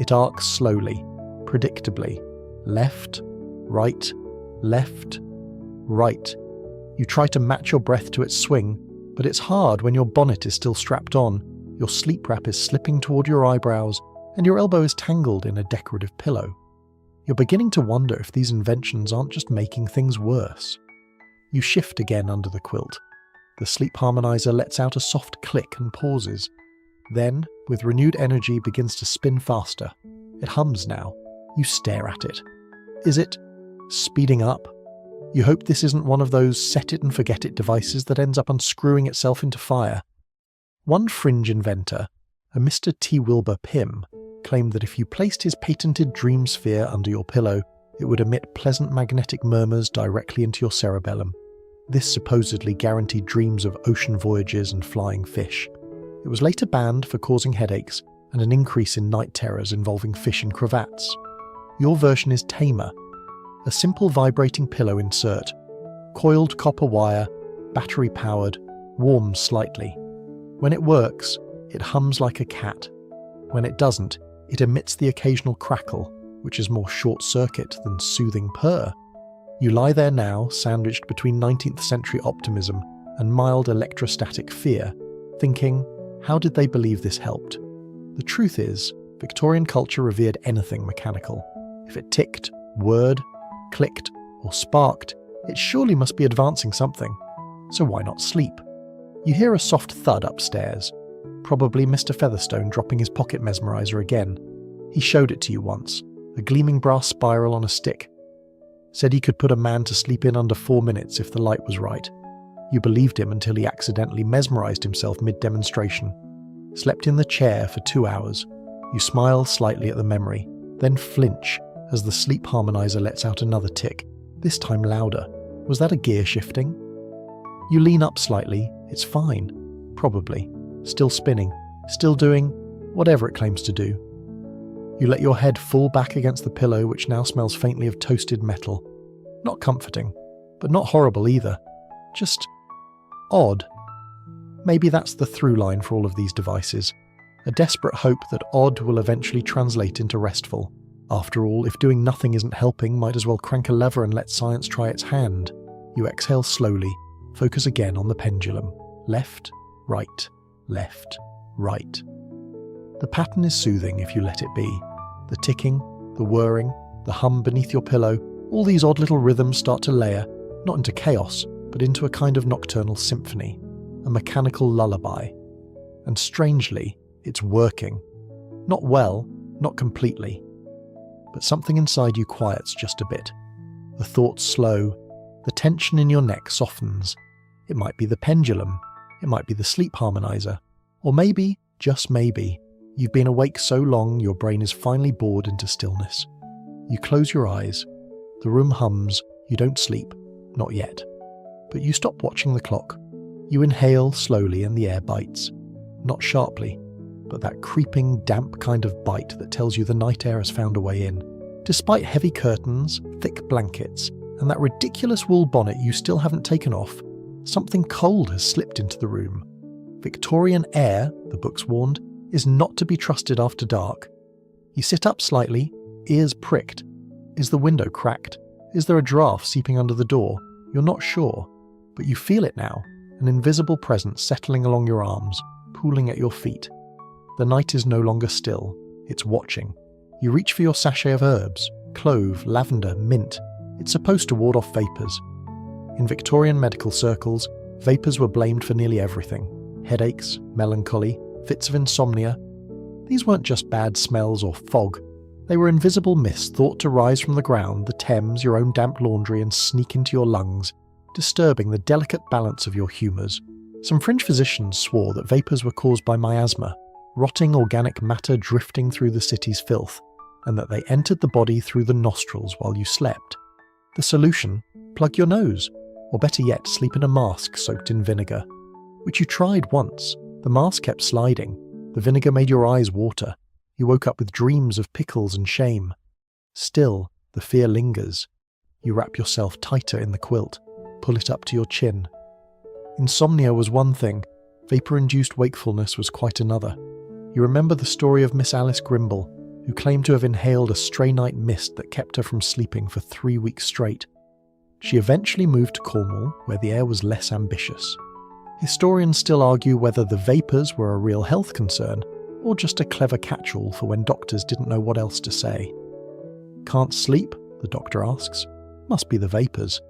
It arcs slowly, predictably. Left, right, left, right. You try to match your breath to its swing, but it's hard when your bonnet is still strapped on, your sleep wrap is slipping toward your eyebrows, and your elbow is tangled in a decorative pillow. You're beginning to wonder if these inventions aren't just making things worse. You shift again under the quilt. The sleep harmonizer lets out a soft click and pauses. Then, with renewed energy, begins to spin faster. It hums now. You stare at it. Is it speeding up? You hope this isn't one of those set-it-and-forget-it devices that ends up unscrewing itself into fire. One fringe inventor, a Mr. T. Wilbur Pym, claimed that if you placed his patented dream sphere under your pillow, it would emit pleasant magnetic murmurs directly into your cerebellum. This supposedly guaranteed dreams of ocean voyages and flying fish. It was later banned for causing headaches and an increase in night terrors involving fish in cravats. Your version is tamer. A simple vibrating pillow insert, coiled copper wire, battery-powered, warms slightly. When it works, it hums like a cat. When it doesn't, it emits the occasional crackle, which is more short-circuit than soothing purr. You lie there now, sandwiched between 19th century optimism and mild electrostatic fear, thinking, how did they believe this helped? The truth is, Victorian culture revered anything mechanical. If it ticked, whirred, clicked, or sparked, it surely must be advancing something. So why not sleep? You hear a soft thud upstairs. Probably Mr. Featherstone dropping his pocket mesmerizer again. He showed it to you once, a gleaming brass spiral on a stick. Said he could put a man to sleep in under 4 minutes if the light was right. You believed him until he accidentally mesmerized himself mid-demonstration. Slept in the chair for 2 hours. You smile slightly at the memory, then flinch as the sleep harmonizer lets out another tick, this time louder. Was that a gear shifting? You lean up slightly. It's fine. Probably. Still spinning. Still doing whatever it claims to do. You let your head fall back against the pillow, which now smells faintly of toasted metal. Not comforting, but not horrible either. Just odd. Maybe that's the through line for all of these devices. A desperate hope that odd will eventually translate into restful. After all, if doing nothing isn't helping, might as well crank a lever and let science try its hand. You exhale slowly, focus again on the pendulum. Left, right, left, right. The pattern is soothing if you let it be. The ticking, the whirring, the hum beneath your pillow, all these odd little rhythms start to layer, not into chaos, but into a kind of nocturnal symphony, a mechanical lullaby. And strangely, it's working. Not well, not completely. But something inside you quiets just a bit. The thoughts slow, the tension in your neck softens. It might be the pendulum, it might be the sleep harmonizer, or maybe, just maybe, you've been awake so long your brain is finally bored into stillness. You close your eyes. The room hums. You don't sleep. Not yet. But you stop watching the clock. You inhale slowly and the air bites. Not sharply, but that creeping, damp kind of bite that tells you the night air has found a way in. Despite heavy curtains, thick blankets, and that ridiculous wool bonnet you still haven't taken off, something cold has slipped into the room. Victorian air, the books warned, is not to be trusted after dark. You sit up slightly, ears pricked. Is the window cracked? Is there a draft seeping under the door? You're not sure, but you feel it now, an invisible presence settling along your arms, pooling at your feet. The night is no longer still, it's watching. You reach for your sachet of herbs, clove, lavender, mint. It's supposed to ward off vapours. In Victorian medical circles, vapours were blamed for nearly everything. Headaches, melancholy, fits of insomnia. These weren't just bad smells or fog. They were invisible mists thought to rise from the ground, the Thames, your own damp laundry, and sneak into your lungs, disturbing the delicate balance of your humours. Some French physicians swore that vapours were caused by miasma, rotting organic matter drifting through the city's filth, and that they entered the body through the nostrils while you slept. The solution? Plug your nose, or better yet, sleep in a mask soaked in vinegar. Which you tried once. The mask kept sliding. The vinegar made your eyes water. You woke up with dreams of pickles and shame. Still, the fear lingers. You wrap yourself tighter in the quilt, pull it up to your chin. Insomnia was one thing, vapour-induced wakefulness was quite another. You remember the story of Miss Alice Grimble, who claimed to have inhaled a stray night mist that kept her from sleeping for 3 weeks straight. She eventually moved to Cornwall, where the air was less ambitious. Historians still argue whether the vapours were a real health concern, or just a clever catch-all for when doctors didn't know what else to say. Can't sleep? The doctor asks. Must be the vapours.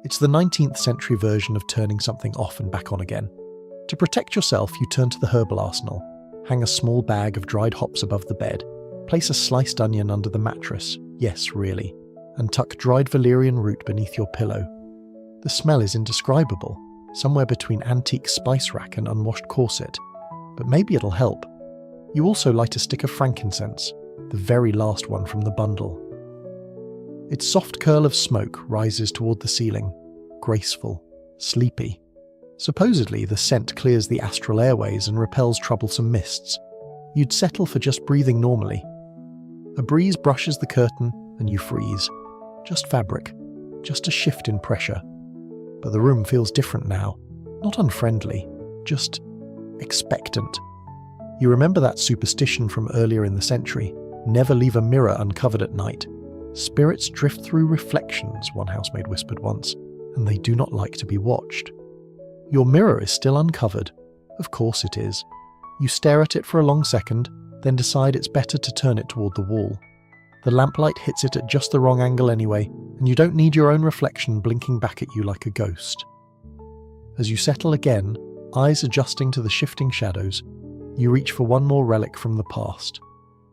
It's the 19th century version of turning something off and back on again. To protect yourself, you turn to the herbal arsenal, hang a small bag of dried hops above the bed, place a sliced onion under the mattress, yes, really, and tuck dried valerian root beneath your pillow. The smell is indescribable, somewhere between antique spice rack and unwashed corset, but maybe it'll help. You also light a stick of frankincense, the very last one from the bundle. Its soft curl of smoke rises toward the ceiling, graceful, sleepy. Supposedly, the scent clears the astral airways and repels troublesome mists. You'd settle for just breathing normally. A breeze brushes the curtain and you freeze. Just fabric, just a shift in pressure. But the room feels different now, not unfriendly, just expectant. You remember that superstition from earlier in the century, never leave a mirror uncovered at night. Spirits drift through reflections, one housemaid whispered once, and they do not like to be watched. Your mirror is still uncovered. Of course it is. You stare at it for a long second, then decide it's better to turn it toward the wall. The lamplight hits it at just the wrong angle anyway, and you don't need your own reflection blinking back at you like a ghost. As you settle again, eyes adjusting to the shifting shadows, you reach for one more relic from the past,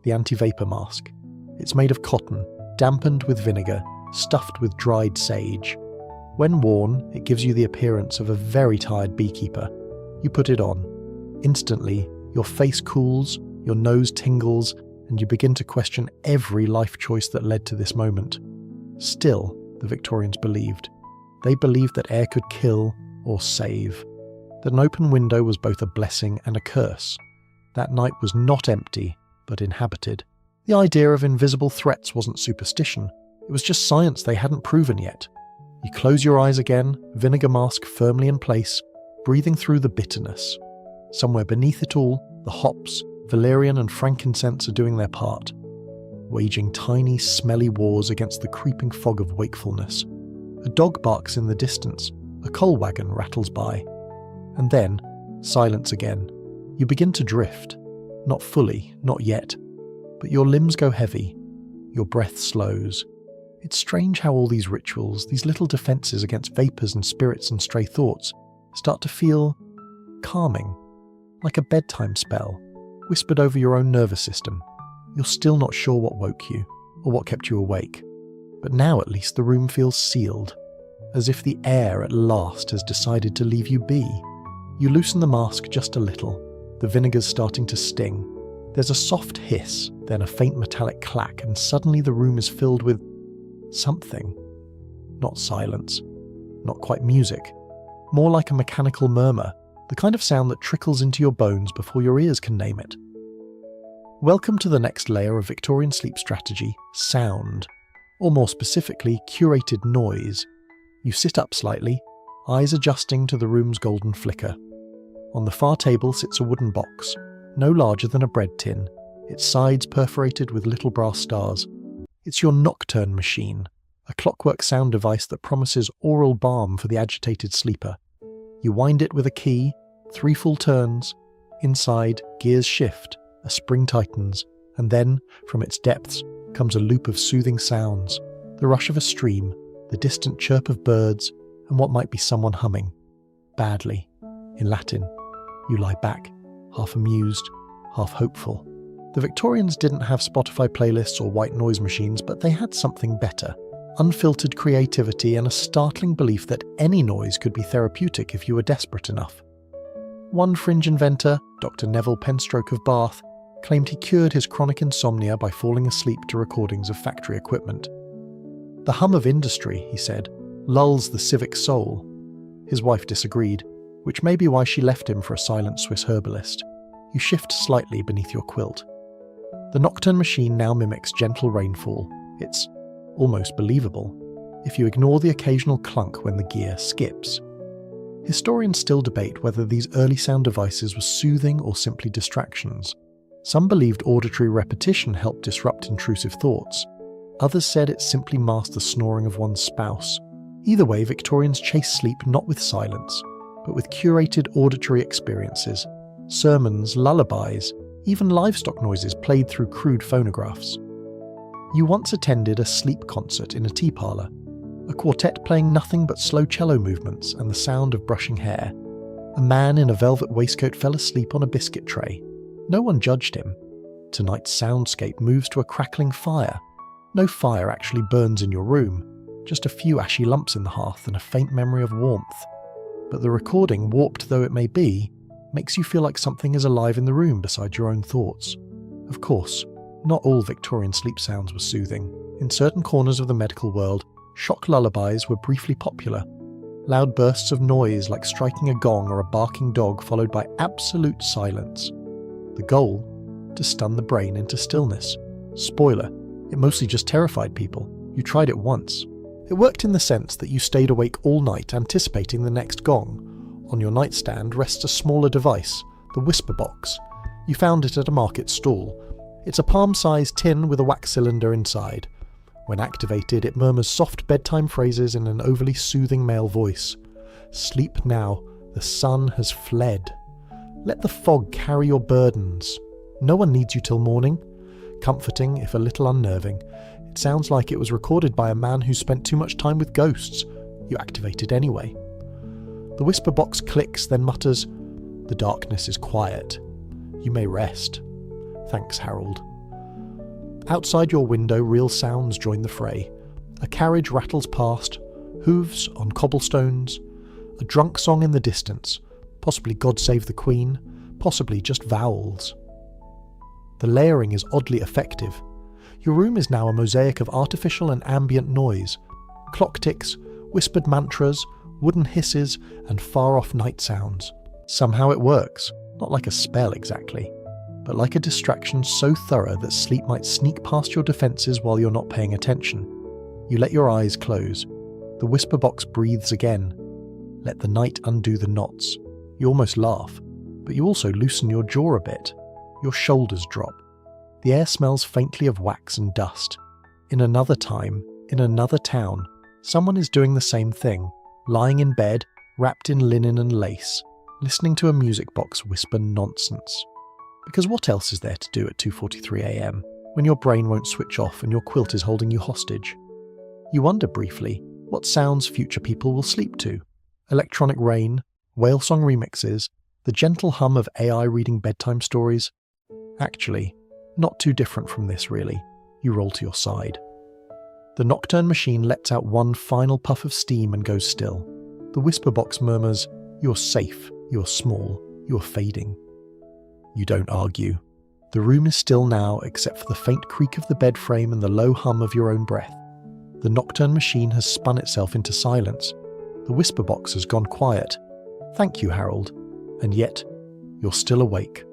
the anti-vapor mask. It's made of cotton, dampened with vinegar, stuffed with dried sage. When worn, it gives you the appearance of a very tired beekeeper. You put it on. Instantly, your face cools, your nose tingles, and you begin to question every life choice that led to this moment. Still, the Victorians believed. They believed that air could kill or save. That an open window was both a blessing and a curse. That night was not empty, but inhabited. The idea of invisible threats wasn't superstition. It was just science they hadn't proven yet. You close your eyes again, vinegar mask firmly in place, breathing through the bitterness. Somewhere beneath it all, the hops, valerian and frankincense are doing their part, waging tiny, smelly wars against the creeping fog of wakefulness. A dog barks in the distance, a coal wagon rattles by. And then, silence again. You begin to drift. Not fully, not yet. But your limbs go heavy. Your breath slows. It's strange how all these rituals, these little defences against vapours and spirits and stray thoughts, start to feel calming, like a bedtime spell, whispered over your own nervous system. You're still not sure what woke you, or what kept you awake. But now at least the room feels sealed, as if the air at last has decided to leave you be. You loosen the mask just a little, the vinegar's starting to sting. There's a soft hiss, then a faint metallic clack, and suddenly the room is filled with something. Not silence, not quite music, more like a mechanical murmur, the kind of sound that trickles into your bones before your ears can name it. Welcome to the next layer of Victorian sleep strategy, sound, or more specifically, curated noise. You sit up slightly, eyes adjusting to the room's golden flicker. On the far table sits a wooden box, no larger than a bread tin, its sides perforated with little brass stars. It's your nocturne machine, a clockwork sound device that promises oral balm for the agitated sleeper. You wind it with a key, 3 full turns. Inside, gears shift, a spring tightens, and then, from its depths, comes a loop of soothing sounds, the rush of a stream, the distant chirp of birds, and what might be someone humming. Badly. In Latin. You lie back, half amused, half hopeful. The Victorians didn't have Spotify playlists or white noise machines, but they had something better. Unfiltered creativity and a startling belief that any noise could be therapeutic if you were desperate enough. One fringe inventor, Dr. Neville Penstroke of Bath, claimed he cured his chronic insomnia by falling asleep to recordings of factory equipment. The hum of industry, he said, lulls the civic soul. His wife disagreed, which may be why she left him for a silent Swiss herbalist. You shift slightly beneath your quilt. The nocturne machine now mimics gentle rainfall. It's almost believable, if you ignore the occasional clunk when the gear skips. Historians still debate whether these early sound devices were soothing or simply distractions. Some believed auditory repetition helped disrupt intrusive thoughts. Others said it simply masked the snoring of one's spouse. Either way, Victorians chased sleep not with silence, but with curated auditory experiences. Sermons, lullabies, even livestock noises played through crude phonographs. You once attended a sleep concert in a tea parlour, a quartet playing nothing but slow cello movements and the sound of brushing hair. A man in a velvet waistcoat fell asleep on a biscuit tray. No one judged him. Tonight's soundscape moves to a crackling fire. No fire actually burns in your room, just a few ashy lumps in the hearth and a faint memory of warmth. But the recording, warped though it may be, makes you feel like something is alive in the room beside your own thoughts. Of course, not all Victorian sleep sounds were soothing. In certain corners of the medical world, shock lullabies were briefly popular. Loud bursts of noise like striking a gong or a barking dog followed by absolute silence. The goal? To stun the brain into stillness. Spoiler, it mostly just terrified people. You tried it once. It worked in the sense that you stayed awake all night anticipating the next gong. On your nightstand rests a smaller device, the whisper box. You found it at a market stall. It's a palm-sized tin with a wax cylinder inside. When activated, it murmurs soft bedtime phrases in an overly soothing male voice. Sleep now, the sun has fled. Let the fog carry your burdens. No one needs you till morning. Comforting, if a little unnerving. It sounds like it was recorded by a man who spent too much time with ghosts. You activate it anyway. The whisper box clicks, then mutters, "The darkness is quiet. You may rest. Thanks, Harold." Outside your window, real sounds join the fray. A carriage rattles past, hooves on cobblestones, a drunk song in the distance, possibly God Save the Queen, possibly just vowels. The layering is oddly effective. Your room is now a mosaic of artificial and ambient noise, clock ticks, whispered mantras, wooden hisses, and far-off night sounds. Somehow it works, not like a spell exactly, but like a distraction so thorough that sleep might sneak past your defences while you're not paying attention. You let your eyes close. The whisper box breathes again. Let the night undo the knots. You almost laugh, but you also loosen your jaw a bit. Your shoulders drop. The air smells faintly of wax and dust. In another time, in another town, someone is doing the same thing, lying in bed, wrapped in linen and lace, listening to a music box whisper nonsense. Because what else is there to do at 2:43 a.m, when your brain won't switch off and your quilt is holding you hostage? You wonder briefly what sounds future people will sleep to. Electronic rain, whale song remixes, the gentle hum of AI reading bedtime stories. Actually, not too different from this really. You roll to your side. The nocturne machine lets out one final puff of steam and goes still. The whisper box murmurs, "You're safe, you're small, you're fading." You don't argue. The room is still now except for the faint creak of the bed frame and the low hum of your own breath. The nocturne machine has spun itself into silence. The whisper box has gone quiet. Thank you, Harold. And yet, you're still awake,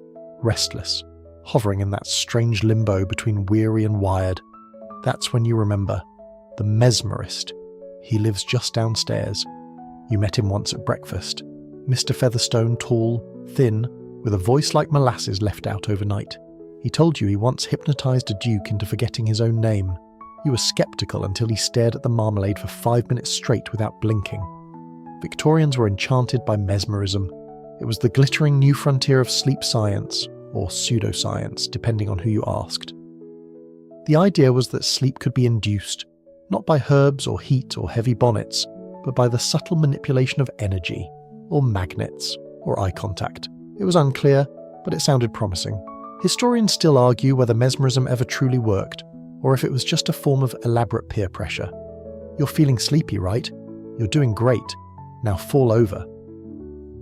restless, hovering in that strange limbo between weary and wired. That's when you remember. The mesmerist. He lives just downstairs. You met him once at breakfast. Mr. Featherstone, tall, thin, with a voice like molasses left out overnight. He told you he once hypnotised a duke into forgetting his own name. You were skeptical until he stared at the marmalade for 5 minutes straight without blinking. Victorians were enchanted by mesmerism. It was the glittering new frontier of sleep science, or pseudoscience, depending on who you asked. The idea was that sleep could be induced, not by herbs or heat or heavy bonnets, but by the subtle manipulation of energy, or magnets, or eye contact. It was unclear, but it sounded promising. Historians still argue whether mesmerism ever truly worked, or if it was just a form of elaborate peer pressure. You're feeling sleepy, right? You're doing great. Now fall over.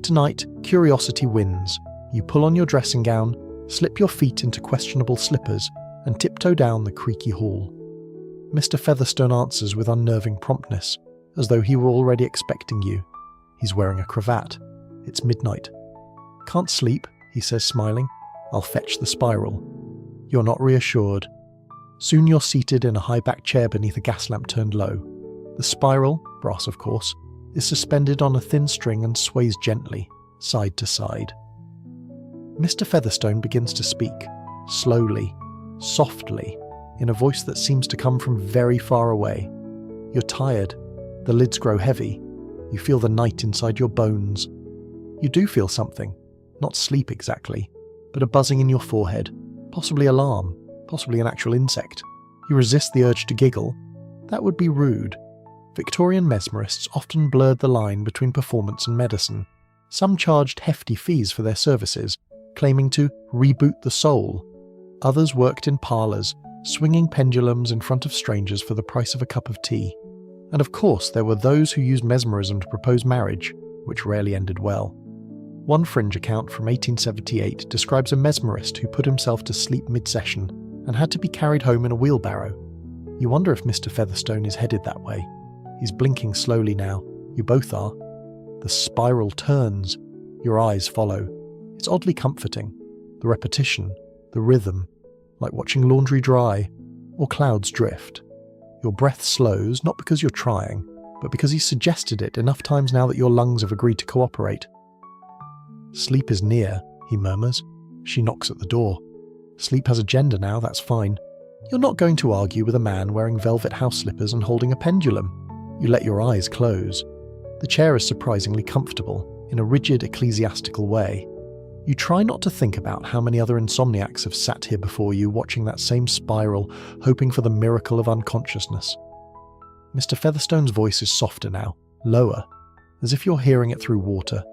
Tonight, curiosity wins. You pull on your dressing gown, slip your feet into questionable slippers, and tiptoe down the creaky hall. Mr. Featherstone answers with unnerving promptness, as though he were already expecting you. He's wearing a cravat. It's midnight. "Can't sleep," he says, smiling. "I'll fetch the spiral." You're not reassured. Soon you're seated in a high-backed chair beneath a gas lamp turned low. The spiral, brass of course, is suspended on a thin string and sways gently, side to side. Mr. Featherstone begins to speak, slowly, softly, in a voice that seems to come from very far away. You're tired. The lids grow heavy. You feel the night inside your bones. You do feel something. Not sleep exactly, but a buzzing in your forehead. Possibly alarm. Possibly an actual insect. You resist the urge to giggle. That would be rude. Victorian mesmerists often blurred the line between performance and medicine. Some charged hefty fees for their services, claiming to reboot the soul. Others worked in parlours, swinging pendulums in front of strangers for the price of a cup of tea. And of course there were those who used mesmerism to propose marriage, which rarely ended well. One fringe account from 1878 describes a mesmerist who put himself to sleep mid-session and had to be carried home in a wheelbarrow. You wonder if Mr. Featherstone is headed that way. He's blinking slowly now. You both are. The spiral turns. Your eyes follow. It's oddly comforting. The repetition, the rhythm, like watching laundry dry, or clouds drift. Your breath slows, not because you're trying, but because he's suggested it enough times now that your lungs have agreed to cooperate. "Sleep is near," he murmurs. She knocks at the door. Sleep has a gender now, that's fine. You're not going to argue with a man wearing velvet house slippers and holding a pendulum. You let your eyes close. The chair is surprisingly comfortable, in a rigid ecclesiastical way. You try not to think about how many other insomniacs have sat here before you watching that same spiral, hoping for the miracle of unconsciousness. Mr. Featherstone's voice is softer now, lower, as if you're hearing it through water.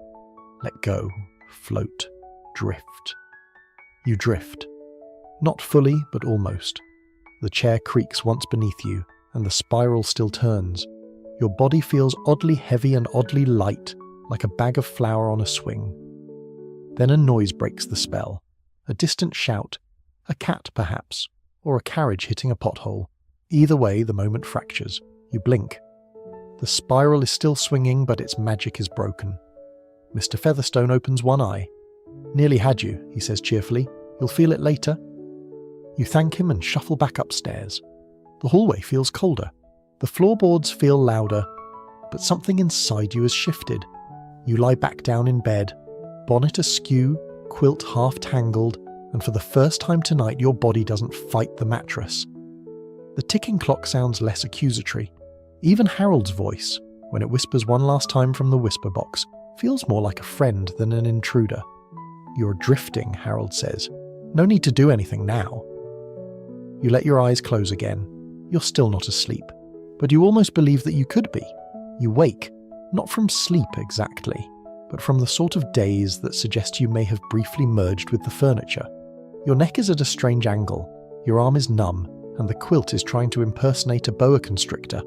Let go, float, drift. You drift. Not fully, but almost. The chair creaks once beneath you, and the spiral still turns. Your body feels oddly heavy and oddly light, like a bag of flour on a swing. Then a noise breaks the spell. A distant shout. A cat, perhaps, or a carriage hitting a pothole. Either way, the moment fractures. You blink. The spiral is still swinging, but its magic is broken. Mr. Featherstone opens one eye. "Nearly had you," he says cheerfully. "You'll feel it later." You thank him and shuffle back upstairs. The hallway feels colder. The floorboards feel louder, but something inside you has shifted. You lie back down in bed, bonnet askew, quilt half tangled, and for the first time tonight your body doesn't fight the mattress. The ticking clock sounds less accusatory. Even Harold's voice, when it whispers one last time from the whisper box, feels more like a friend than an intruder. "You're drifting," Harold says. "No need to do anything now." You let your eyes close again. You're still not asleep, but you almost believe that you could be. You wake, not from sleep exactly, but from the sort of daze that suggests you may have briefly merged with the furniture. Your neck is at a strange angle, your arm is numb, and the quilt is trying to impersonate a boa constrictor.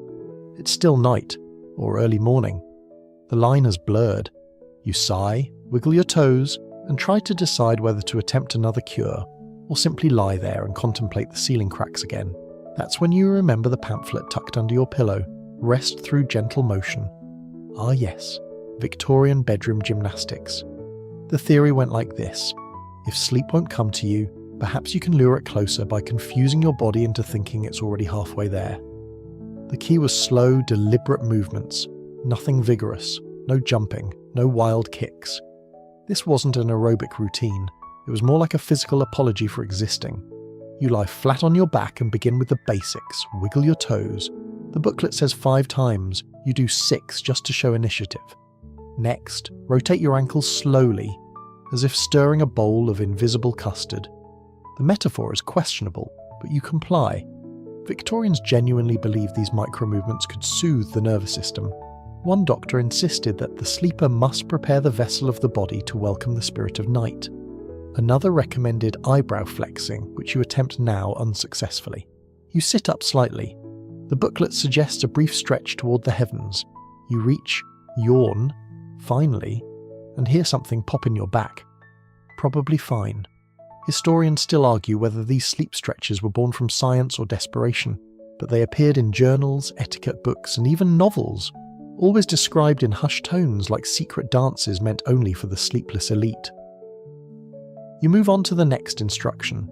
It's still night, or early morning. The line has blurred. You sigh, wiggle your toes, and try to decide whether to attempt another cure, or simply lie there and contemplate the ceiling cracks again. That's when you remember the pamphlet tucked under your pillow. Rest through gentle motion. Ah yes, Victorian bedroom gymnastics. The theory went like this. If sleep won't come to you, perhaps you can lure it closer by confusing your body into thinking it's already halfway there. The key was slow, deliberate movements. Nothing vigorous. No jumping. No wild kicks. This wasn't an aerobic routine. It was more like a physical apology for existing. You lie flat on your back and begin with the basics. Wiggle your toes. The booklet says 5 times. You do 6 just to show initiative. Next, rotate your ankles slowly, as if stirring a bowl of invisible custard. The metaphor is questionable, but you comply. Victorians genuinely believed these micro-movements could soothe the nervous system. One doctor insisted that the sleeper must prepare the vessel of the body to welcome the spirit of night. Another recommended eyebrow flexing, which you attempt now unsuccessfully. You sit up slightly. The booklet suggests a brief stretch toward the heavens. You reach, yawn, finally, and hear something pop in your back. Probably fine. Historians still argue whether these sleep stretches were born from science or desperation, but they appeared in journals, etiquette books, and even novels, always described in hushed tones like secret dances meant only for the sleepless elite. You move on to the next instruction.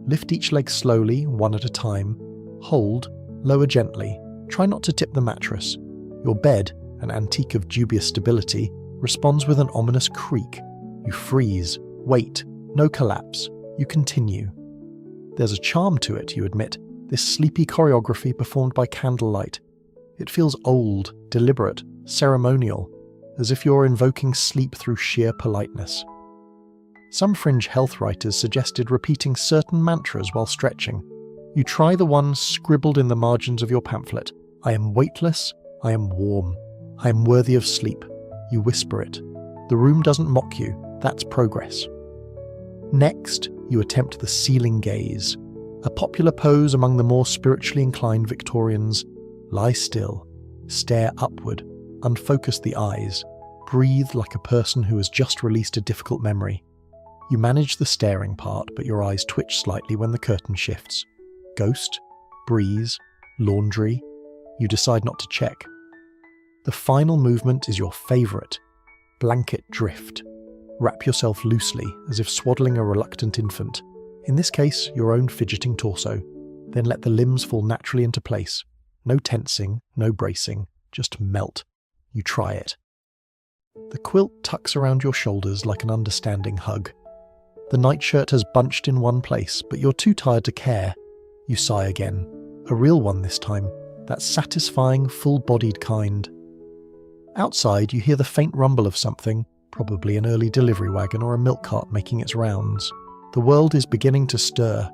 Lift each leg slowly, one at a time. Hold, lower gently. Try not to tip the mattress. Your bed, an antique of dubious stability, responds with an ominous creak. You freeze, wait, no collapse. You continue. There's a charm to it, you admit, this sleepy choreography performed by candlelight. It feels old, deliberate, ceremonial, as if you're invoking sleep through sheer politeness. Some fringe health writers suggested repeating certain mantras while stretching. You try the one scribbled in the margins of your pamphlet. I am weightless, I am warm, I am worthy of sleep. You whisper it. The room doesn't mock you, that's progress. Next, you attempt the ceiling gaze, a popular pose among the more spiritually inclined Victorians. Lie still, stare upward, unfocus the eyes, breathe like a person who has just released a difficult memory. You manage the staring part, but your eyes twitch slightly when the curtain shifts. Ghost, breeze, laundry. You decide not to check. The final movement is your favourite. Blanket drift. Wrap yourself loosely, as if swaddling a reluctant infant. In this case, your own fidgeting torso. Then let the limbs fall naturally into place. No tensing, no bracing, just melt. You try it. The quilt tucks around your shoulders like an understanding hug. The nightshirt has bunched in one place, but you're too tired to care. You sigh again. A real one this time. That satisfying, full-bodied kind. Outside, you hear the faint rumble of something, probably an early delivery wagon or a milk cart making its rounds. The world is beginning to stir.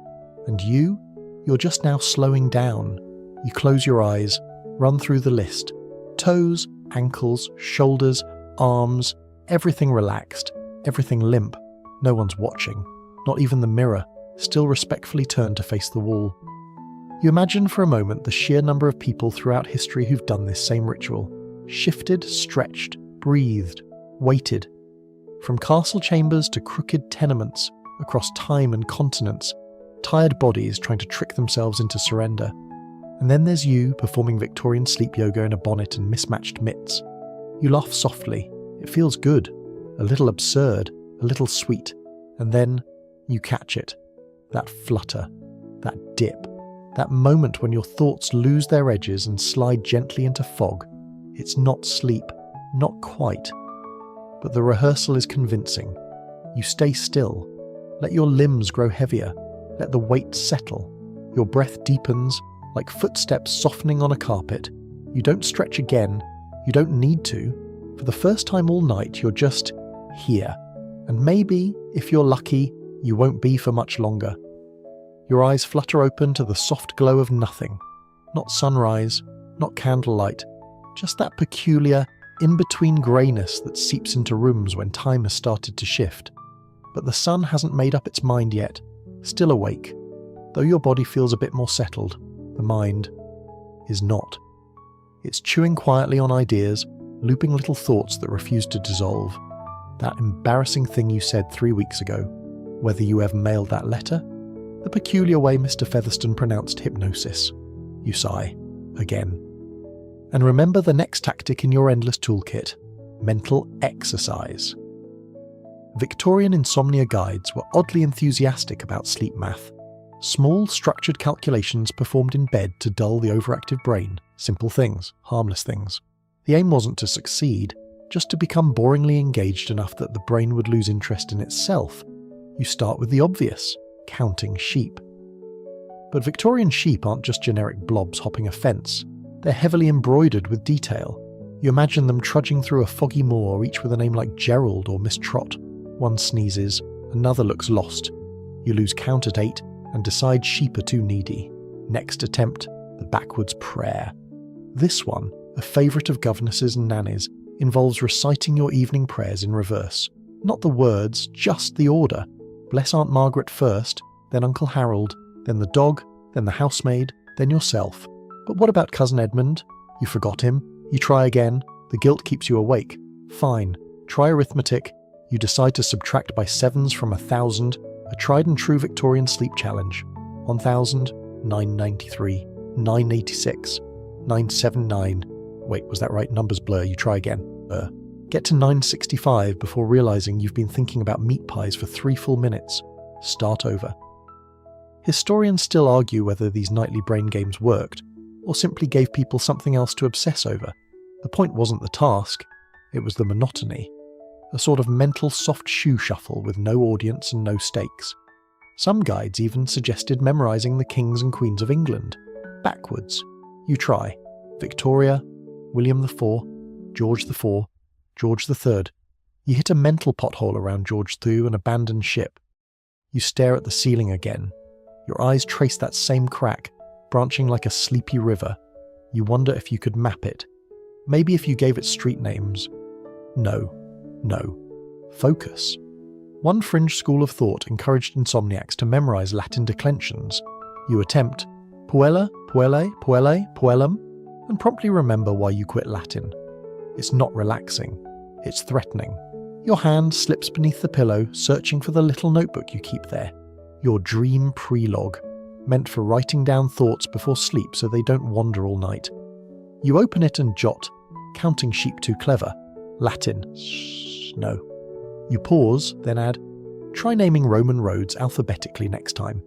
And you're just now slowing down. You close your eyes, run through the list. Toes, ankles, shoulders, arms, everything relaxed, everything limp. No one's watching, not even the mirror, still respectfully turned to face the wall. You imagine for a moment the sheer number of people throughout history who've done this same ritual. Shifted, stretched, breathed, waited. From castle chambers to crooked tenements, across time and continents, tired bodies trying to trick themselves into surrender. And then there's you performing Victorian sleep yoga in a bonnet and mismatched mitts. You laugh softly. It feels good, a little absurd, a little sweet. And then you catch it. That flutter, that dip, that moment when your thoughts lose their edges and slide gently into fog. It's not sleep, not quite. But the rehearsal is convincing. You stay still. Let your limbs grow heavier. Let the weight settle. Your breath deepens, like footsteps softening on a carpet. You don't stretch again. You don't need to. For the first time all night, you're just here. And maybe, if you're lucky, you won't be for much longer. Your eyes flutter open to the soft glow of nothing. Not sunrise, not candlelight, just that peculiar, in-between greyness that seeps into rooms when time has started to shift. But the sun hasn't made up its mind yet, still awake. Though your body feels a bit more settled, the mind is not. It's chewing quietly on ideas, looping little thoughts that refuse to dissolve. That embarrassing thing you said 3 weeks ago, whether you ever mailed that letter, the peculiar way Mr. Featherstone pronounced hypnosis. You sigh, again. And remember the next tactic in your endless toolkit, mental exercise. Victorian insomnia guides were oddly enthusiastic about sleep math. Small, structured calculations performed in bed to dull the overactive brain. Simple things, harmless things. The aim wasn't to succeed, just to become boringly engaged enough that the brain would lose interest in itself. You start with the obvious, counting sheep. But Victorian sheep aren't just generic blobs hopping a fence. They're heavily embroidered with detail. You imagine them trudging through a foggy moor, each with a name like Gerald or Miss Trot. One sneezes, another looks lost. You lose count at 8 and decide sheep are too needy. Next attempt, the backwards prayer. This one, a favourite of governesses and nannies, involves reciting your evening prayers in reverse. Not the words, just the order. Bless Aunt Margaret first, then Uncle Harold, then the dog, then the housemaid, then yourself. But what about Cousin Edmund? You forgot him. You try again. The guilt keeps you awake. Fine. Try arithmetic. You decide to subtract by 7s from 1,000, a tried and true Victorian sleep challenge. 1,000, 993, 986, 979. Wait, was that right? Numbers blur. You try again. Get to 965 before realising you've been thinking about meat pies for 3 full minutes. Start over. Historians still argue whether these nightly brain games worked, or simply gave people something else to obsess over. The point wasn't the task, it was the monotony. A sort of mental soft shoe shuffle with no audience and no stakes. Some guides even suggested memorising the kings and queens of England. Backwards. You try. Victoria, William IV, George IV, George III. You hit a mental pothole around George II, an abandoned ship. You stare at the ceiling again. Your eyes trace that same crack, branching like a sleepy river. You wonder if you could map it. Maybe if you gave it street names. No. Focus. One fringe school of thought encouraged insomniacs to memorise Latin declensions. You attempt puella, puelle, puelle, puellum, and promptly remember why you quit Latin. It's not relaxing. It's threatening. Your hand slips beneath the pillow, searching for the little notebook you keep there. Your dream prelogue, meant for writing down thoughts before sleep so they don't wander all night. You open it and jot, counting sheep too clever. Latin. No. You pause, then add, try naming Roman roads alphabetically next time.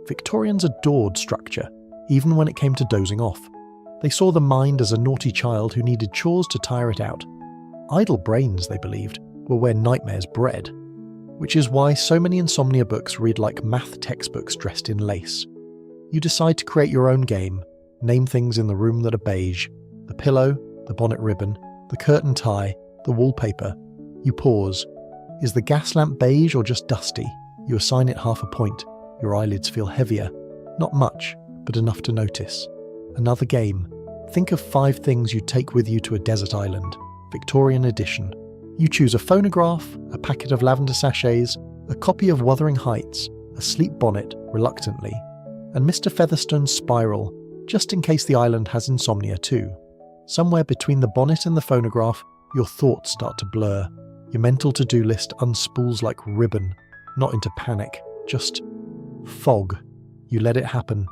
Victorians adored structure, even when it came to dozing off. They saw the mind as a naughty child who needed chores to tire it out. Idle brains, they believed, were where nightmares bred. Which is why so many insomnia books read like math textbooks dressed in lace. You decide to create your own game, name things in the room that are beige, the pillow, the bonnet ribbon, the curtain tie, the wallpaper. You pause. Is the gas lamp beige or just dusty? You assign it half a point. Your eyelids feel heavier. Not much, but enough to notice. Another game. Think of 5 things you'd take with you to a desert island. Victorian edition. You choose a phonograph, a packet of lavender sachets, a copy of Wuthering Heights, a sleep bonnet, reluctantly, and Mr. Featherstone's spiral, just in case the island has insomnia too. Somewhere between the bonnet and the phonograph, your thoughts start to blur. Your mental to-do list unspools like ribbon, not into panic, just fog. You let it happen.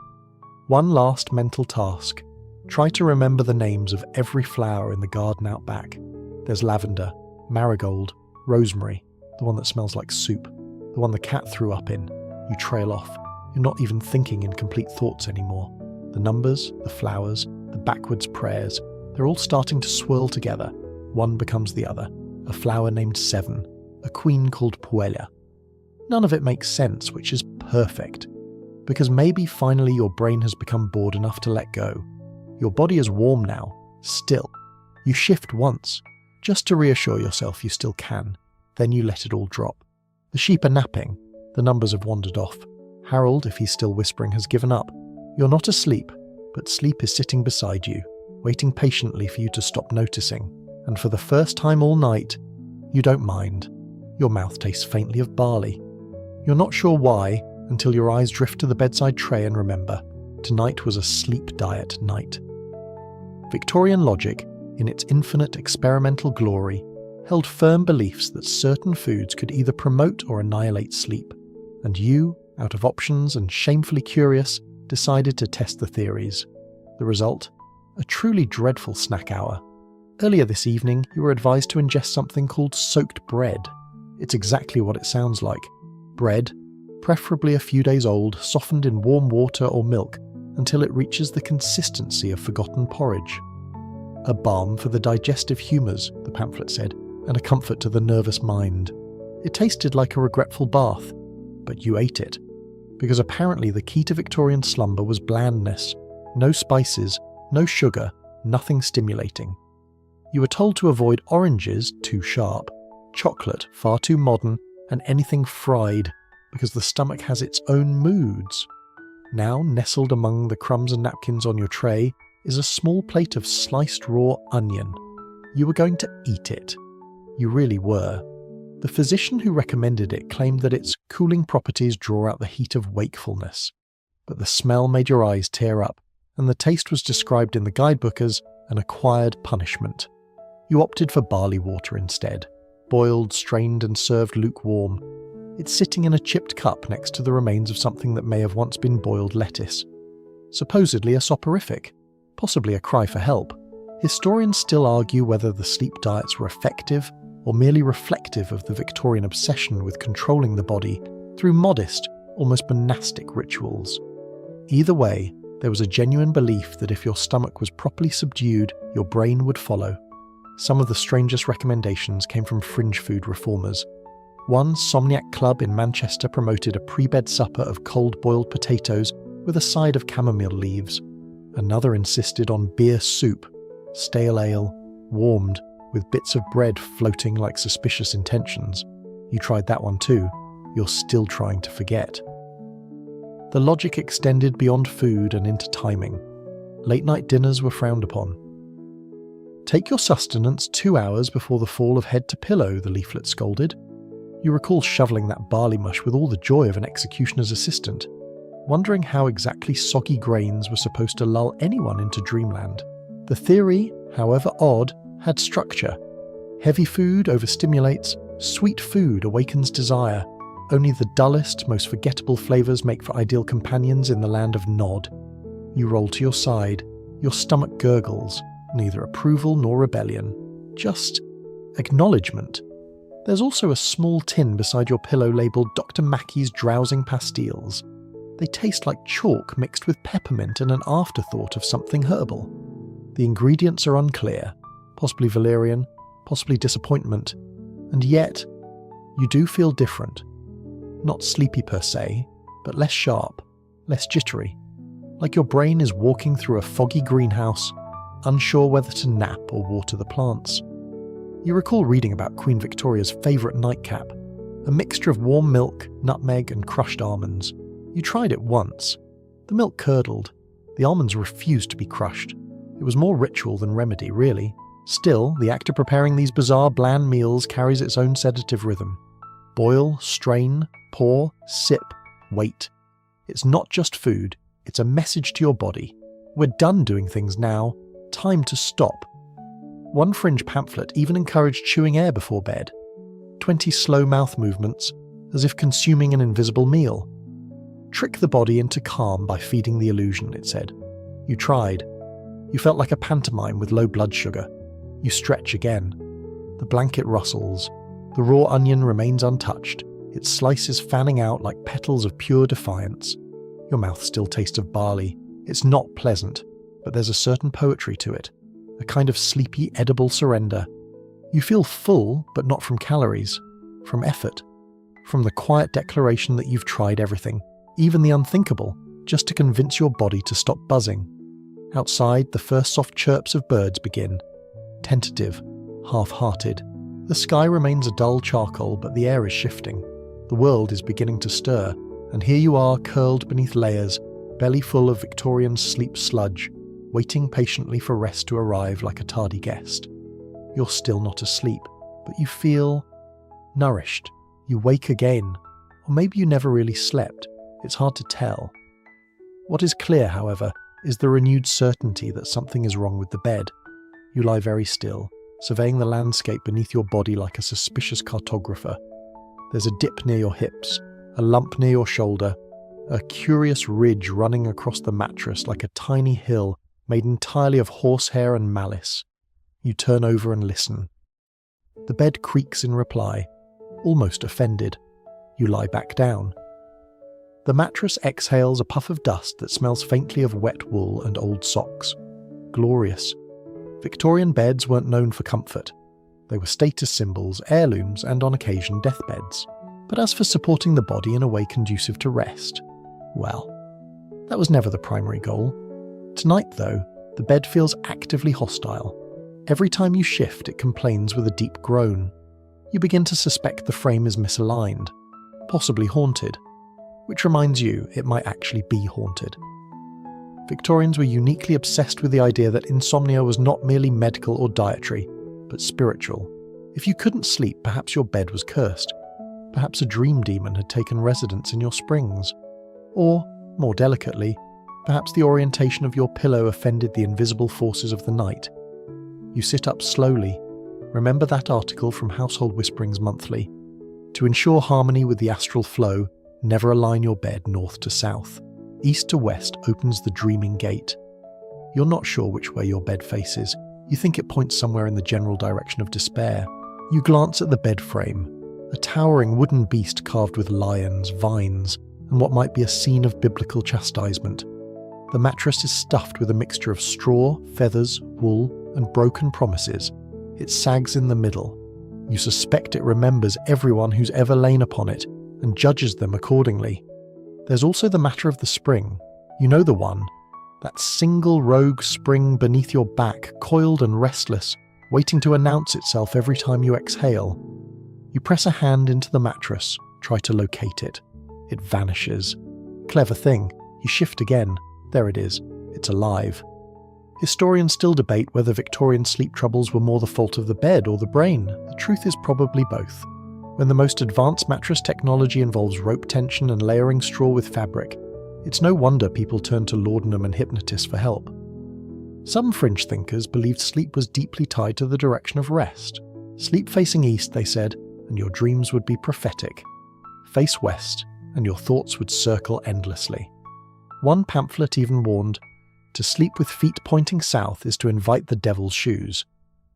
One last mental task. Try to remember the names of every flower in the garden out back. There's lavender, marigold, rosemary, the one that smells like soup, the one the cat threw up in. You trail off. You're not even thinking in complete thoughts anymore. The numbers, the flowers, the backwards prayers, they're all starting to swirl together. One becomes the other. A flower named 7, a queen called Puella. None of it makes sense, which is perfect. Because maybe finally your brain has become bored enough to let go. Your body is warm now, still. You shift once, just to reassure yourself you still can. Then you let it all drop. The sheep are napping. The numbers have wandered off. Harold, if he's still whispering, has given up. You're not asleep, but sleep is sitting beside you, waiting patiently for you to stop noticing. And for the first time all night, you don't mind. Your mouth tastes faintly of barley. You're not sure why, until your eyes drift to the bedside tray and remember, tonight was a sleep diet night. Victorian logic, in its infinite experimental glory, held firm beliefs that certain foods could either promote or annihilate sleep, and you, out of options and shamefully curious, decided to test the theories. The result? A truly dreadful snack hour. Earlier this evening, you were advised to ingest something called soaked bread. It's exactly what it sounds like. Bread, preferably a few days old, softened in warm water or milk until it reaches the consistency of forgotten porridge. A balm for the digestive humours, the pamphlet said, and a comfort to the nervous mind. It tasted like a regretful bath, but you ate it. because apparently the key to Victorian slumber was blandness. No spices, no sugar, nothing stimulating. You were told to avoid oranges, too sharp, chocolate, far too modern, and anything fried, because the stomach has its own moods. Now, nestled among the crumbs and napkins on your tray, is a small plate of sliced raw onion. You were going to eat it. You really were. The physician who recommended it claimed that its cooling properties draw out the heat of wakefulness. But the smell made your eyes tear up, and the taste was described in the guidebook as an acquired punishment. You opted for barley water instead, boiled, strained and served lukewarm. It's sitting in a chipped cup next to the remains of something that may have once been boiled lettuce. Supposedly a soporific, possibly a cry for help. Historians still argue whether the sleep diets were effective or merely reflective of the Victorian obsession with controlling the body through modest, almost monastic rituals. Either way, there was a genuine belief that if your stomach was properly subdued, your brain would follow. Some of the strangest recommendations came from fringe food reformers. One Somniac club in Manchester promoted a pre-bed supper of cold boiled potatoes with a side of chamomile leaves. Another insisted on beer soup, stale ale, warmed, with bits of bread floating like suspicious intentions. You tried that one too. You're still trying to forget. The logic extended beyond food and into timing. Late-night dinners were frowned upon. Take your sustenance 2 hours before the fall of head to pillow, the leaflet scolded. You recall shoveling that barley mush with all the joy of an executioner's assistant, wondering how exactly soggy grains were supposed to lull anyone into dreamland. The theory, however odd, had structure. Heavy food overstimulates, sweet food awakens desire. Only the dullest, most forgettable flavours make for ideal companions in the land of nod. You roll to your side, your stomach gurgles, neither approval nor rebellion, just acknowledgement. There's also a small tin beside your pillow labelled Dr. Mackey's Drowsing Pastilles. They taste like chalk mixed with peppermint and an afterthought of something herbal. The ingredients are unclear, possibly valerian, possibly disappointment, and yet, you do feel different. Not sleepy per se, but less sharp, less jittery, like your brain is walking through a foggy greenhouse, unsure whether to nap or water the plants. You recall reading about Queen Victoria's favourite nightcap, a mixture of warm milk, nutmeg and crushed almonds. You tried it once. The milk curdled. The almonds refused to be crushed. It was more ritual than remedy, really. Still, the act of preparing these bizarre, bland meals carries its own sedative rhythm. Boil, strain, pour, sip, wait. It's not just food, it's a message to your body. We're done doing things now. Time to stop. One fringe pamphlet even encouraged chewing air before bed. 20 slow mouth movements, as if consuming an invisible meal. Trick the body into calm by feeding the illusion, it said. You tried. You felt like a pantomime with low blood sugar. You stretch again. The blanket rustles. The raw onion remains untouched, its slices fanning out like petals of pure defiance. Your mouth still tastes of barley. It's not pleasant, but there's a certain poetry to it, a kind of sleepy, edible surrender. You feel full, but not from calories, from effort, from the quiet declaration that you've tried everything, even the unthinkable, just to convince your body to stop buzzing. Outside, the first soft chirps of birds begin. Tentative, half-hearted. The sky remains a dull charcoal, but the air is shifting. The world is beginning to stir, and here you are curled beneath layers, belly full of Victorian sleep sludge, waiting patiently for rest to arrive like a tardy guest. You're still not asleep, but you feel nourished. You wake again, or maybe you never really slept. It's hard to tell. What is clear, however, is the renewed certainty that something is wrong with the bed. You lie very still, surveying the landscape beneath your body like a suspicious cartographer. There's a dip near your hips, a lump near your shoulder, a curious ridge running across the mattress like a tiny hill made entirely of horsehair and malice. You turn over and listen. The bed creaks in reply, almost offended. You lie back down. The mattress exhales a puff of dust that smells faintly of wet wool and old socks. Glorious. Victorian beds weren't known for comfort. They were status symbols, heirlooms, and on occasion deathbeds. But as for supporting the body in a way conducive to rest, Well, that was never the primary goal. Tonight, though, the bed feels actively hostile. Every time you shift, it complains with a deep groan. You begin to suspect the frame is misaligned, possibly haunted, which reminds you it might actually be haunted. Victorians were uniquely obsessed with the idea that insomnia was not merely medical or dietary, but spiritual. If you couldn't sleep, perhaps your bed was cursed. Perhaps a dream demon had taken residence in your springs. Or, more delicately, perhaps the orientation of your pillow offended the invisible forces of the night. You sit up slowly. Remember that article from Household Whisperings Monthly. To ensure harmony with the astral flow, never align your bed north to south. East to west opens the dreaming gate. You're not sure which way your bed faces. You think it points somewhere in the general direction of despair. You glance at the bed frame, a towering wooden beast carved with lions, vines, and what might be a scene of biblical chastisement. The mattress is stuffed with a mixture of straw, feathers, wool, and broken promises. It sags in the middle. You suspect it remembers everyone who's ever lain upon it and judges them accordingly. There's also the matter of the spring. You know the one. That single rogue spring beneath your back, coiled and restless, waiting to announce itself every time you exhale. You press a hand into the mattress, try to locate it. It vanishes. Clever thing. You shift again. There it is. It's alive. Historians still debate whether Victorian sleep troubles were more the fault of the bed or the brain. The truth is probably both. When the most advanced mattress technology involves rope tension and layering straw with fabric, it's no wonder people turn to laudanum and hypnotists for help. Some fringe thinkers believed sleep was deeply tied to the direction of rest. Sleep facing east, they said, and your dreams would be prophetic. Face west, and your thoughts would circle endlessly. One pamphlet even warned, to sleep with feet pointing south is to invite the devil's shoes.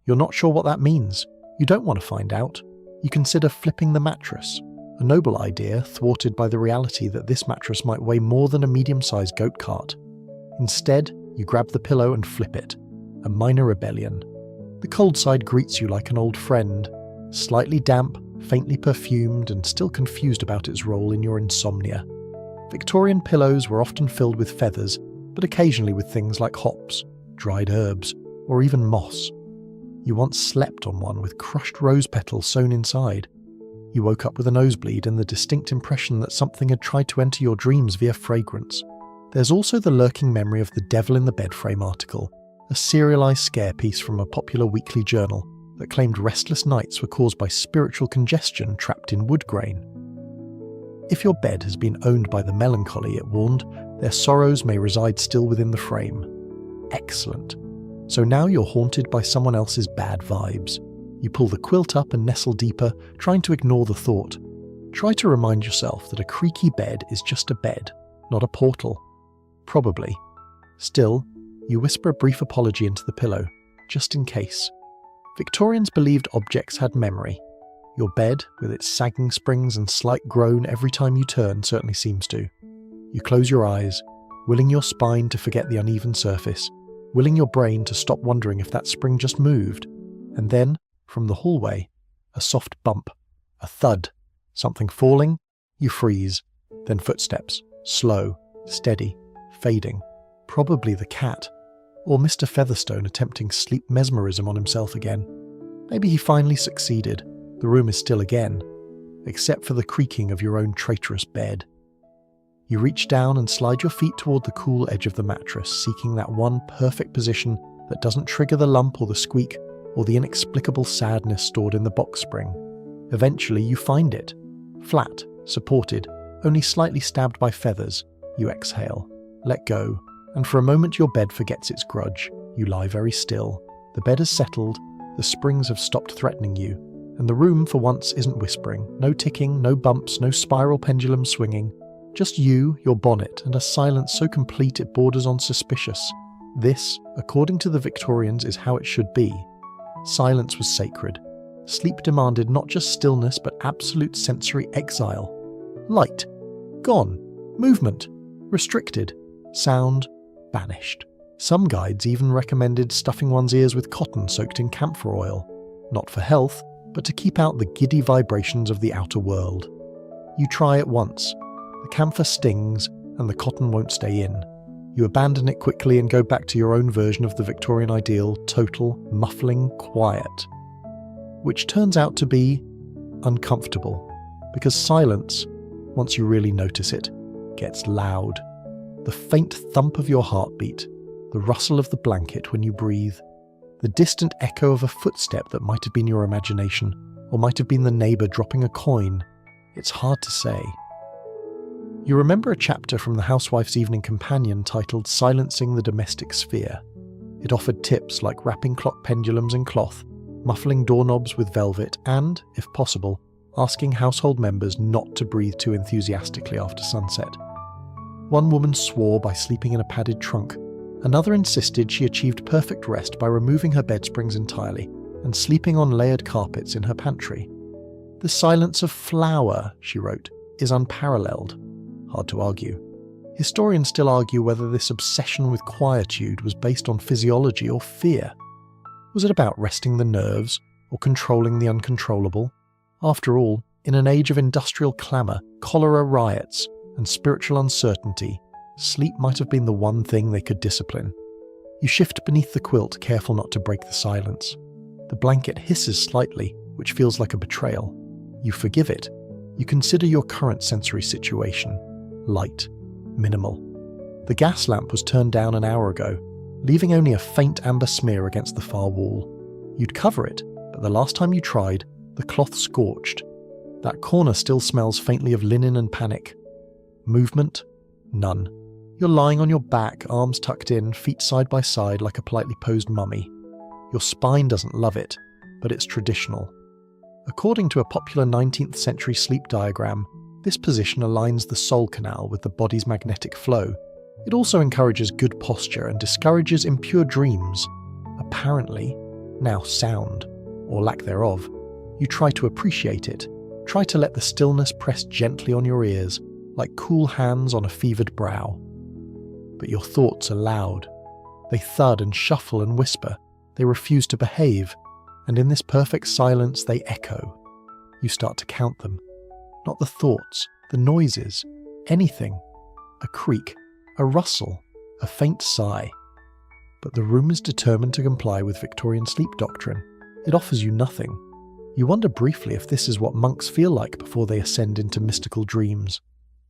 You're not sure what that means. You don't want to find out. You consider flipping the mattress, a noble idea thwarted by the reality that this mattress might weigh more than a medium-sized goat cart. Instead, you grab the pillow and flip it, a minor rebellion. The cold side greets you like an old friend, slightly damp, faintly perfumed, and still confused about its role in your insomnia. Victorian pillows were often filled with feathers, but occasionally with things like hops, dried herbs, or even moss. You once slept on one with crushed rose petals sewn inside. You woke up with a nosebleed and the distinct impression that something had tried to enter your dreams via fragrance. There's also the lurking memory of the Devil in the Bed Frame article, a serialized scare piece from a popular weekly journal that claimed restless nights were caused by spiritual congestion trapped in wood grain. If your bed has been owned by the melancholy, it warned, their sorrows may reside still within the frame. Excellent. So now you're haunted by someone else's bad vibes. You pull the quilt up and nestle deeper, trying to ignore the thought. Try to remind yourself that a creaky bed is just a bed, not a portal. Probably. Still, you whisper a brief apology into the pillow, just in case. Victorians believed objects had memory. Your bed, with its sagging springs and slight groan every time you turn, certainly seems to. You close your eyes, willing your spine to forget the uneven surface, willing your brain to stop wondering if that spring just moved. And then, from the hallway, a soft bump, a thud, something falling, you freeze. Then footsteps, slow, steady, fading. Probably the cat, or Mr. Featherstone attempting sleep mesmerism on himself again. Maybe he finally succeeded. The room is still again, except for the creaking of your own traitorous bed. You reach down and slide your feet toward the cool edge of the mattress, seeking that one perfect position that doesn't trigger the lump or the squeak or the inexplicable sadness stored in the box spring. Eventually you find it. Flat, supported, only slightly stabbed by feathers. You exhale, let go, and for a moment your bed forgets its grudge. You lie very still. The bed has settled, the springs have stopped threatening you, and the room for once isn't whispering. No ticking, no bumps, no spiral pendulum swinging. Just you, your bonnet, and a silence so complete it borders on suspicious. This, according to the Victorians, is how it should be. Silence was sacred. Sleep demanded not just stillness but absolute sensory exile. Light, gone. Movement, restricted. Sound, banished. Some guides even recommended stuffing one's ears with cotton soaked in camphor oil. Not for health, but to keep out the giddy vibrations of the outer world. You try it once. The camphor stings, and the cotton won't stay in. You abandon it quickly and go back to your own version of the Victorian ideal, total, muffling quiet. Which turns out to be uncomfortable, because silence, once you really notice it, gets loud. The faint thump of your heartbeat, the rustle of the blanket when you breathe, the distant echo of a footstep that might have been your imagination, or might have been the neighbour dropping a coin. It's hard to say. You remember a chapter from the Housewife's Evening Companion titled Silencing the Domestic Sphere. It offered tips like wrapping clock pendulums in cloth, muffling doorknobs with velvet, and, if possible, asking household members not to breathe too enthusiastically after sunset. One woman swore by sleeping in a padded trunk. Another insisted she achieved perfect rest by removing her bed springs entirely and sleeping on layered carpets in her pantry. The silence of flour, she wrote, is unparalleled. Hard to argue. Historians still argue whether this obsession with quietude was based on physiology or fear. Was it about resting the nerves or controlling the uncontrollable? After all, in an age of industrial clamour, cholera riots, and spiritual uncertainty, sleep might have been the one thing they could discipline. You shift beneath the quilt, careful not to break the silence. The blanket hisses slightly, which feels like a betrayal. You forgive it. You consider your current sensory situation. Light. Minimal. The gas lamp was turned down an hour ago, leaving only a faint amber smear against the far wall. You'd cover it, but the last time you tried, the cloth scorched. That corner still smells faintly of linen and panic. Movement? None. You're lying on your back, arms tucked in, feet side by side like a politely posed mummy. Your spine doesn't love it, but it's traditional. According to a popular 19th century sleep diagram, this position aligns the soul canal with the body's magnetic flow. It also encourages good posture and discourages impure dreams. Apparently, now sound, or lack thereof. You try to appreciate it. Try to let the stillness press gently on your ears, like cool hands on a fevered brow. But your thoughts are loud. They thud and shuffle and whisper. They refuse to behave, and in this perfect silence they echo. You start to count them. Not the thoughts, the noises, anything. A creak, a rustle, a faint sigh. But the room is determined to comply with Victorian sleep doctrine. It offers you nothing. You wonder briefly if this is what monks feel like before they ascend into mystical dreams,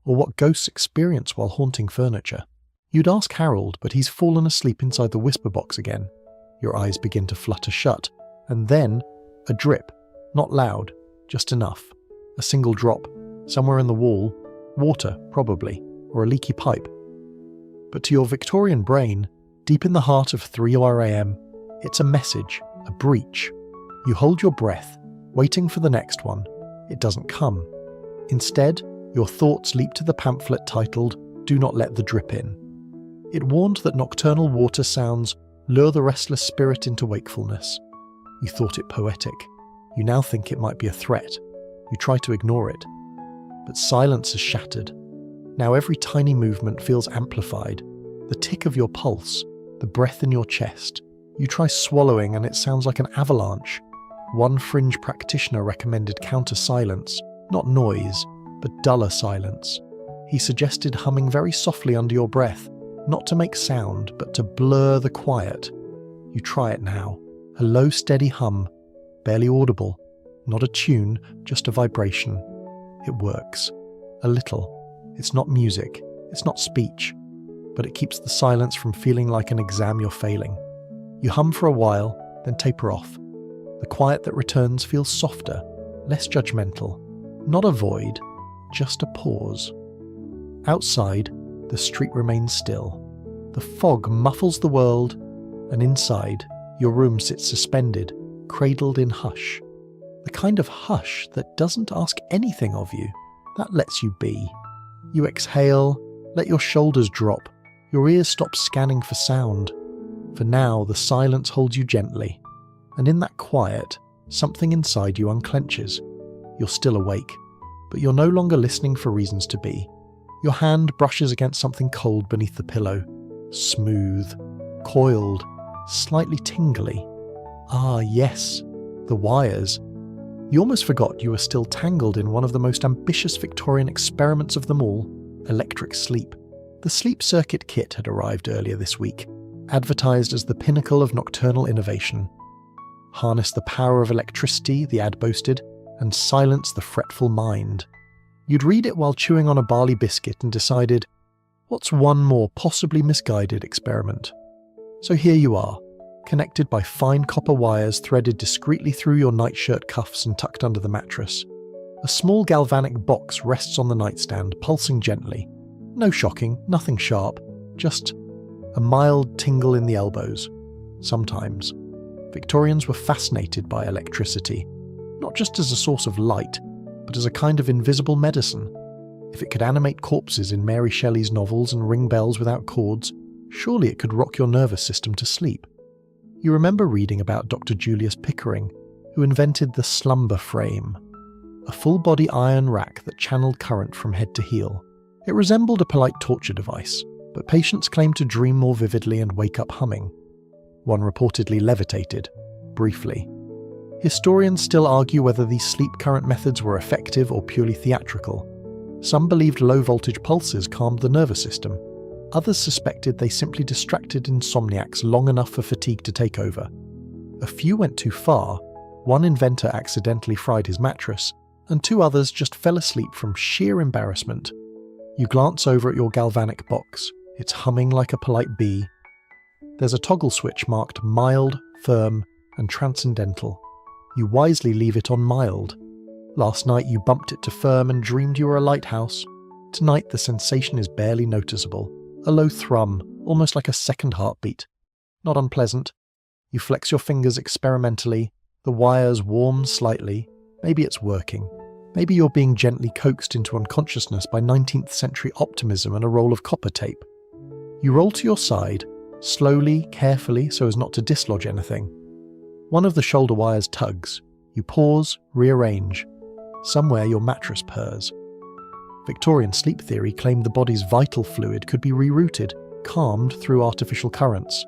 or what ghosts experience while haunting furniture. You'd ask Harold, but he's fallen asleep inside the whisper box again. Your eyes begin to flutter shut, and then a drip, not loud, just enough. A single drop, somewhere in the wall, water probably, or a leaky pipe. But to your Victorian brain, deep in the heart of 3 AM, it's a message, a breach. You hold your breath, waiting for the next one. It doesn't come. Instead, your thoughts leap to the pamphlet titled, "Do Not Let the Drip In." It warned that nocturnal water sounds lure the restless spirit into wakefulness. You thought it poetic. You now think it might be a threat. You try to ignore it. But silence is shattered. Now every tiny movement feels amplified. The tick of your pulse, the breath in your chest. You try swallowing and it sounds like an avalanche. One fringe practitioner recommended counter-silence, not noise, but duller silence. He suggested humming very softly under your breath, not to make sound, but to blur the quiet. You try it now. A low, steady hum, barely audible. Not a tune, just a vibration. It works. A little. It's not music. It's not speech. But it keeps the silence from feeling like an exam you're failing. You hum for a while, then taper off. The quiet that returns feels softer, less judgmental. Not a void, just a pause. Outside, the street remains still. The fog muffles the world, and inside, your room sits suspended, cradled in hush. The kind of hush that doesn't ask anything of you, that lets you be. You exhale, let your shoulders drop, your ears stop scanning for sound. For now, the silence holds you gently, and in that quiet, something inside you unclenches. You're still awake, but you're no longer listening for reasons to be. Your hand brushes against something cold beneath the pillow. Smooth, coiled, slightly tingly. Ah, yes, the wires. You almost forgot you were still tangled in one of the most ambitious Victorian experiments of them all, electric sleep. The sleep circuit kit had arrived earlier this week, advertised as the pinnacle of nocturnal innovation. Harness the power of electricity, the ad boasted, and silence the fretful mind. You'd read it while chewing on a barley biscuit and decided, what's one more possibly misguided experiment? So here you are, connected by fine copper wires threaded discreetly through your nightshirt cuffs and tucked under the mattress. A small galvanic box rests on the nightstand, pulsing gently. No shocking, nothing sharp, just a mild tingle in the elbows. Sometimes. Victorians were fascinated by electricity, not just as a source of light, but as a kind of invisible medicine. If it could animate corpses in Mary Shelley's novels and ring bells without cords, surely it could rock your nervous system to sleep. You remember reading about Dr. Julius Pickering, who invented the slumber frame, a full-body iron rack that channeled current from head to heel. It resembled a polite torture device, but patients claimed to dream more vividly and wake up humming. One reportedly levitated, briefly. Historians still argue whether these sleep current methods were effective or purely theatrical. Some believed low-voltage pulses calmed the nervous system. Others suspected they simply distracted insomniacs long enough for fatigue to take over. A few went too far. One inventor accidentally fried his mattress, and 2 others just fell asleep from sheer embarrassment. You glance over at your galvanic box. It's humming like a polite bee. There's a toggle switch marked mild, firm, and transcendental. You wisely leave it on mild. Last night you bumped it to firm and dreamed you were a lighthouse. Tonight the sensation is barely noticeable. A low thrum, almost like a second heartbeat. Not unpleasant. You flex your fingers experimentally. The wires warm slightly. Maybe it's working. Maybe you're being gently coaxed into unconsciousness by 19th century optimism and a roll of copper tape. You roll to your side, slowly, carefully, so as not to dislodge anything. One of the shoulder wires tugs. You pause, rearrange. Somewhere your mattress purrs. Victorian sleep theory claimed the body's vital fluid could be rerouted, calmed through artificial currents.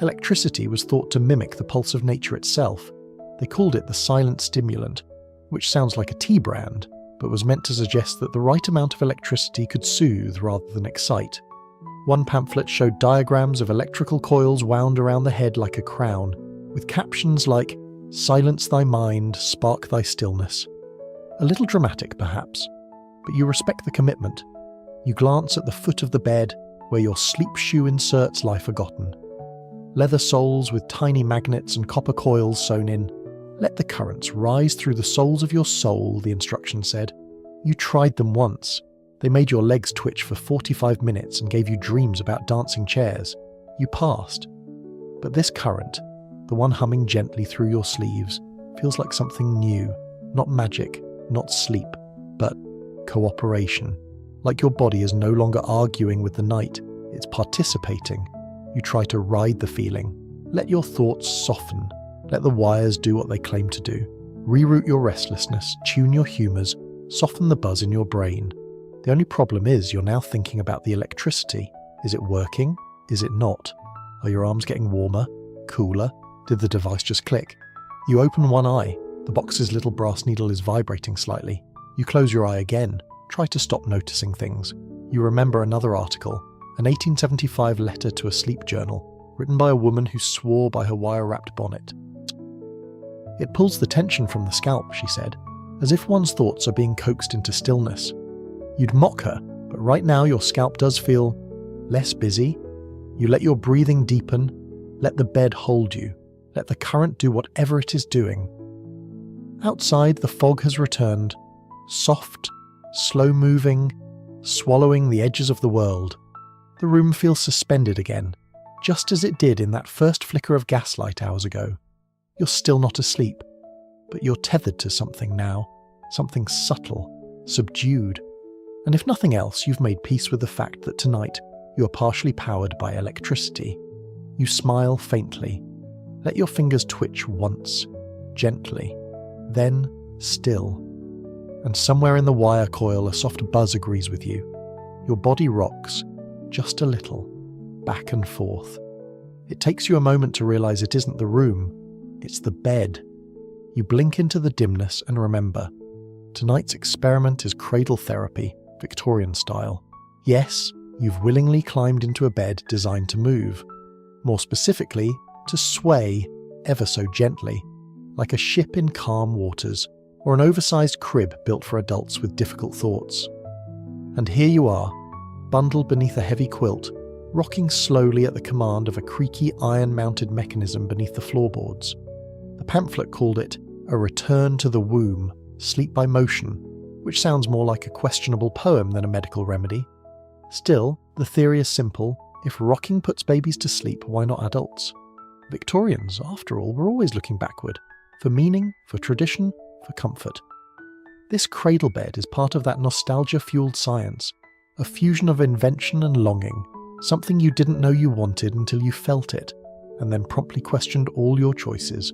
Electricity was thought to mimic the pulse of nature itself. They called it the silent stimulant, which sounds like a tea brand, but was meant to suggest that the right amount of electricity could soothe rather than excite. One pamphlet showed diagrams of electrical coils wound around the head like a crown, with captions like, "Silence thy mind, spark thy stillness." A little dramatic, perhaps, but you respect the commitment. You glance at the foot of the bed, where your sleep shoe inserts lie forgotten. Leather soles with tiny magnets and copper coils sewn in. Let the currents rise through the soles of your soul, the instruction said. You tried them once. They made your legs twitch for 45 minutes and gave you dreams about dancing chairs. You passed. But this current, the one humming gently through your sleeves, feels like something new. Not magic, not sleep, but cooperation. Like your body is no longer arguing with the night, it's participating. You try to ride the feeling. Let your thoughts soften. Let the wires do what they claim to do. Reroute your restlessness, tune your humours, soften the buzz in your brain. The only problem is you're now thinking about the electricity. Is it working? Is it not? Are your arms getting warmer? Cooler? Did the device just click? You open one eye. The box's little brass needle is vibrating slightly. You close your eye again. Try to stop noticing things. You remember another article, an 1875 letter to a sleep journal, written by a woman who swore by her wire-wrapped bonnet. It pulls the tension from the scalp, she said, as if one's thoughts are being coaxed into stillness. You'd mock her, but right now your scalp does feel less busy. You let your breathing deepen, let the bed hold you, let the current do whatever it is doing. Outside, the fog has returned, soft, slow-moving, swallowing the edges of the world. The room feels suspended again, just as it did in that first flicker of gaslight hours ago. You're still not asleep, but you're tethered to something now, something subtle, subdued. And if nothing else, you've made peace with the fact that tonight you are partially powered by electricity. You smile faintly. Let your fingers twitch once, gently, then still. And somewhere in the wire coil a soft buzz agrees with you. Your body rocks, just a little, back and forth. It takes you a moment to realize it isn't the room, it's the bed. You blink into the dimness and remember, tonight's experiment is cradle therapy, Victorian style. Yes, You've willingly climbed into a bed designed to move. More specifically, to sway ever so gently, like a ship in calm waters, or an oversized crib built for adults with difficult thoughts. And here you are, bundled beneath a heavy quilt, rocking slowly at the command of a creaky iron-mounted mechanism beneath the floorboards. The pamphlet called it a return to the womb, sleep by motion, which sounds more like a questionable poem than a medical remedy. Still, the theory is simple. If rocking puts babies to sleep, why not adults? Victorians, after all, were always looking backward, for meaning, for tradition, for comfort. This cradle bed is part of that nostalgia-fueled science, a fusion of invention and longing, something you didn't know you wanted until you felt it, and then promptly questioned all your choices.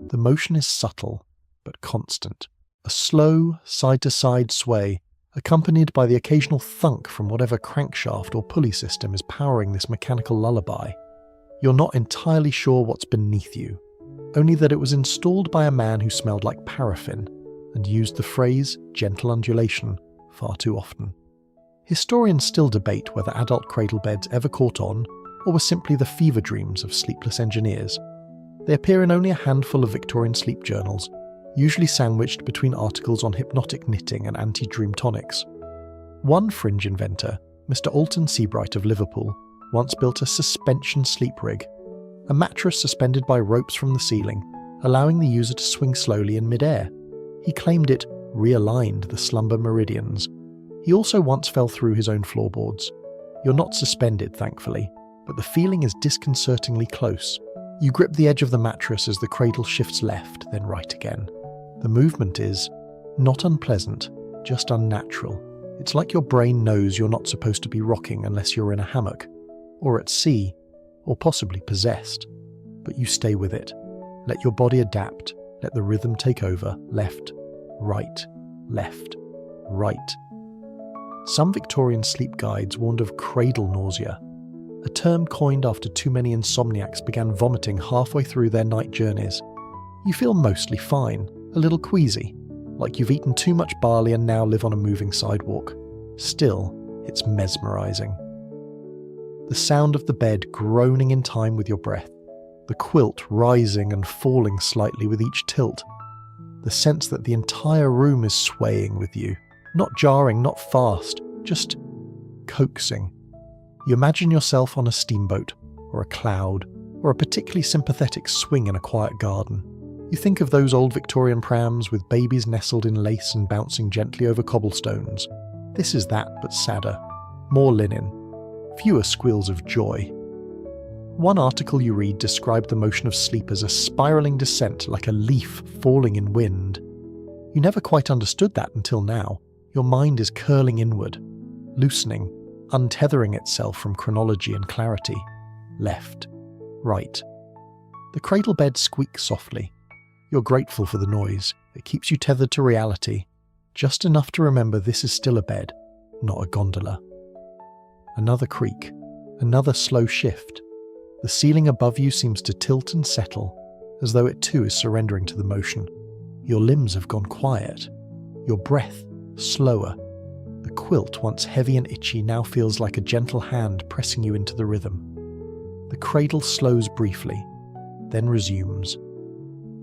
The motion is subtle, but constant. A slow, side-to-side sway, accompanied by the occasional thunk from whatever crankshaft or pulley system is powering this mechanical lullaby. You're not entirely sure what's beneath you, only that it was installed by a man who smelled like paraffin and used the phrase gentle undulation far too often. Historians still debate whether adult cradle beds ever caught on or were simply the fever dreams of sleepless engineers. They appear in only a handful of Victorian sleep journals, usually sandwiched between articles on hypnotic knitting and anti-dream tonics. One fringe inventor, Mr. Alton Seabright of Liverpool, once built a suspension sleep rig, a mattress suspended by ropes from the ceiling, allowing the user to swing slowly in mid-air. He claimed it realigned the slumber meridians. He also once fell through his own floorboards. You're not suspended, thankfully, but the feeling is disconcertingly close. You grip the edge of the mattress as the cradle shifts left, then right again. The movement is not unpleasant, just unnatural. It's like your brain knows you're not supposed to be rocking unless you're in a hammock, or at sea, or possibly possessed. But you stay with it. Let your body adapt, let the rhythm take over, left, right, left, right. Some Victorian sleep guides warned of cradle nausea, a term coined after too many insomniacs began vomiting halfway through their night journeys. You feel mostly fine, a little queasy, like you've eaten too much barley and now live on a moving sidewalk. Still, it's mesmerizing. The sound of the bed groaning in time with your breath, the quilt rising and falling slightly with each tilt, the sense that the entire room is swaying with you, not jarring, not fast, just coaxing. You imagine yourself on a steamboat, or a cloud, or a particularly sympathetic swing in a quiet garden. You think of those old Victorian prams with babies nestled in lace and bouncing gently over cobblestones. This is that, but sadder. More linen. Fewer squeals of joy. One article you read described the motion of sleep as a spiralling descent like a leaf falling in wind. You never quite understood that until now. Your mind is curling inward, loosening, untethering itself from chronology and clarity. Left, right. The cradle bed squeaks softly. You're grateful for the noise. It keeps you tethered to reality, just enough to remember this is still a bed, not a gondola. Another creak, another slow shift. The ceiling above you seems to tilt and settle, as though it too is surrendering to the motion. Your limbs have gone quiet, your breath slower. The quilt, once heavy and itchy, now feels like a gentle hand pressing you into the rhythm. The cradle slows briefly, then resumes.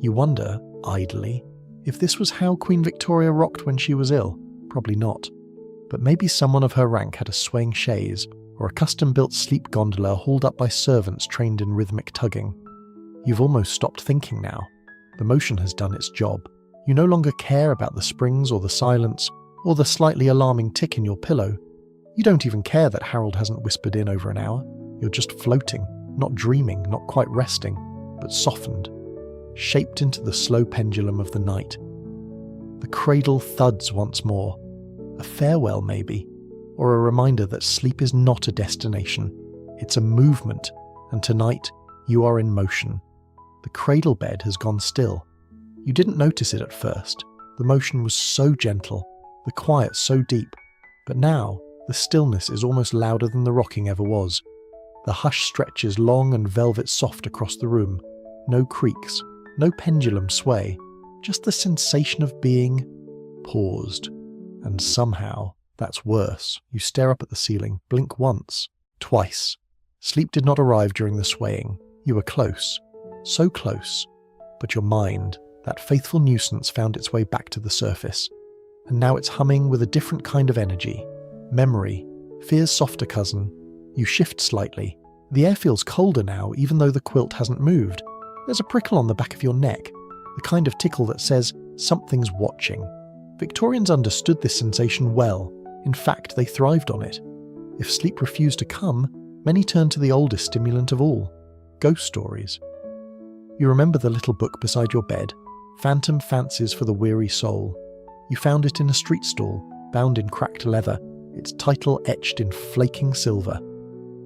You wonder, idly, if this was how Queen Victoria rocked when she was ill. Probably not. But maybe someone of her rank had a swaying chaise, or a custom-built sleep gondola hauled up by servants trained in rhythmic tugging. You've almost stopped thinking now. The motion has done its job. You no longer care about the springs or the silence, or the slightly alarming tick in your pillow. You don't even care that Harold hasn't whispered in over an hour. You're just floating, not dreaming, not quite resting, but softened, shaped into the slow pendulum of the night. The cradle thuds once more. A farewell, maybe, or a reminder that sleep is not a destination. It's a movement, and tonight you are in motion. The cradle bed has gone still. You didn't notice it at first. The motion was so gentle, the quiet so deep, but now the stillness is almost louder than the rocking ever was. The hush stretches long and velvet soft across the room. No creaks, no pendulum sway, just the sensation of being paused and somehow That's worse. You stare up at the ceiling, blink once, twice. Sleep did not arrive during the swaying. You were close. So close. But your mind, that faithful nuisance, found its way back to the surface. And now it's humming with a different kind of energy. Memory. Fear's softer cousin. You shift slightly. The air feels colder now, even though the quilt hasn't moved. There's a prickle on the back of your neck. The kind of tickle that says, something's watching. Victorians understood this sensation well. In fact, they thrived on it. If sleep refused to come, many turned to the oldest stimulant of all, ghost stories. You remember the little book beside your bed, Phantom Fancies for the Weary Soul. You found it in a street stall, bound in cracked leather, its title etched in flaking silver.